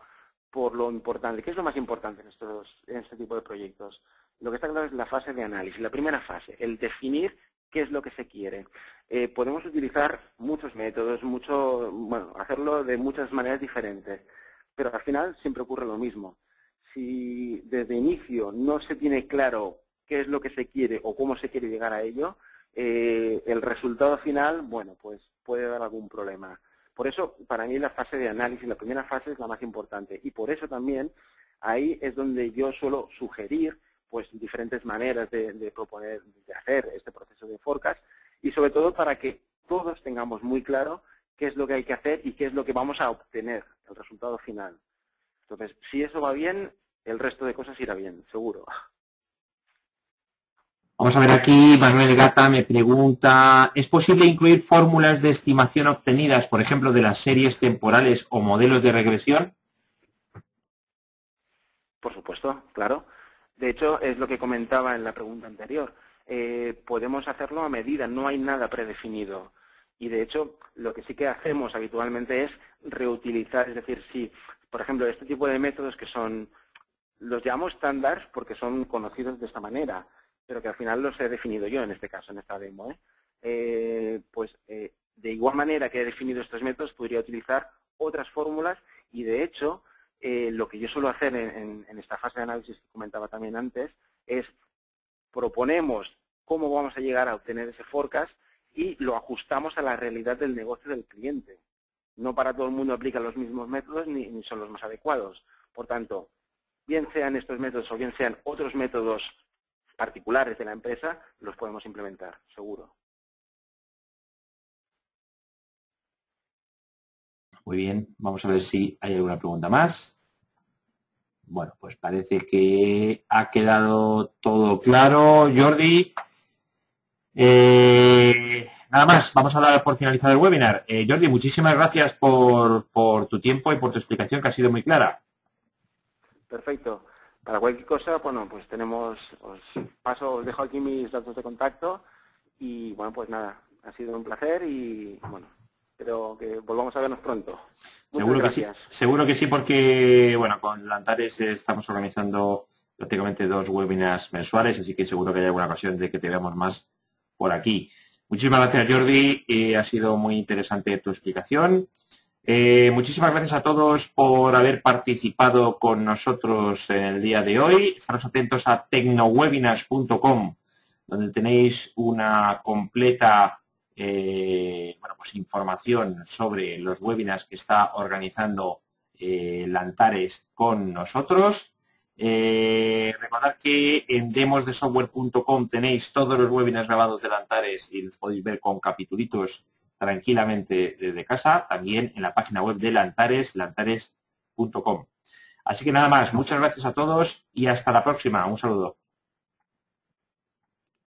por lo importante. ¿Qué es lo más importante en este tipo de proyectos? Lo que está claro es la fase de análisis, la primera fase, el definir qué es lo que se quiere. Podemos utilizar muchos métodos, bueno, hacerlo de muchas maneras diferentes, pero al final siempre ocurre lo mismo. Si desde inicio no se tiene claro qué es lo que se quiere o cómo se quiere llegar a ello, el resultado final, bueno, pues puede dar algún problema. Por eso, para mí la fase de análisis, la primera fase es la más importante y por eso también ahí es donde yo suelo sugerir pues diferentes maneras de proponer, de hacer este proceso de forecast y sobre todo para que todos tengamos muy claro qué es lo que hay que hacer y qué es lo que vamos a obtener, el resultado final. Entonces, si eso va bien, el resto de cosas irá bien, seguro. Vamos a ver aquí, Manuel Gata me pregunta, ¿es posible incluir fórmulas de estimación obtenidas, por ejemplo, de las series temporales o modelos de regresión? Por supuesto, claro. De hecho, es lo que comentaba en la pregunta anterior. Podemos hacerlo a medida, no hay nada predefinido. Y de hecho, lo que sí que hacemos habitualmente es reutilizar, es decir, si, por ejemplo, este tipo de métodos que los llamamos estándares porque son conocidos de esta manera, pero que al final los he definido yo en este caso, en esta demo. De igual manera que he definido estos métodos, podría utilizar otras fórmulas y de hecho, lo que yo suelo hacer en esta fase de análisis que comentaba también antes, es proponemos cómo vamos a llegar a obtener ese forecast y lo ajustamos a la realidad del negocio del cliente. No para todo el mundo aplica los mismos métodos ni son los más adecuados. Por tanto, bien sean estos métodos o bien sean otros métodos particulares de la empresa, los podemos implementar, seguro. Muy bien, vamos a ver si hay alguna pregunta más. Bueno, pues parece que ha quedado todo claro, Jordi. Nada más, vamos a dar por finalizado el webinar. Jordi, muchísimas gracias por tu tiempo y por tu explicación, que ha sido muy clara. Perfecto. Para cualquier cosa, bueno, pues os dejo aquí mis datos de contacto y, bueno, pues nada, ha sido un placer y, bueno, espero que volvamos a vernos pronto. Muchas gracias. Seguro que sí, porque, bueno, con Lantares estamos organizando prácticamente 2 webinars mensuales, así que seguro que hay alguna ocasión de que te veamos más por aquí. Muchísimas gracias, Jordi, ha sido muy interesante tu explicación. Muchísimas gracias a todos por haber participado con nosotros en el día de hoy. Estaros atentos a tecnowebinars.com, donde tenéis una completa información sobre los webinars que está organizando Lantares con nosotros. Recordad que en demosdesoftware.com tenéis todos los webinars grabados de Lantares y los podéis ver con capitulitos tranquilamente desde casa, también en la página web de Lantares, lantares.com. Así que nada más, muchas gracias a todos y hasta la próxima. Un saludo.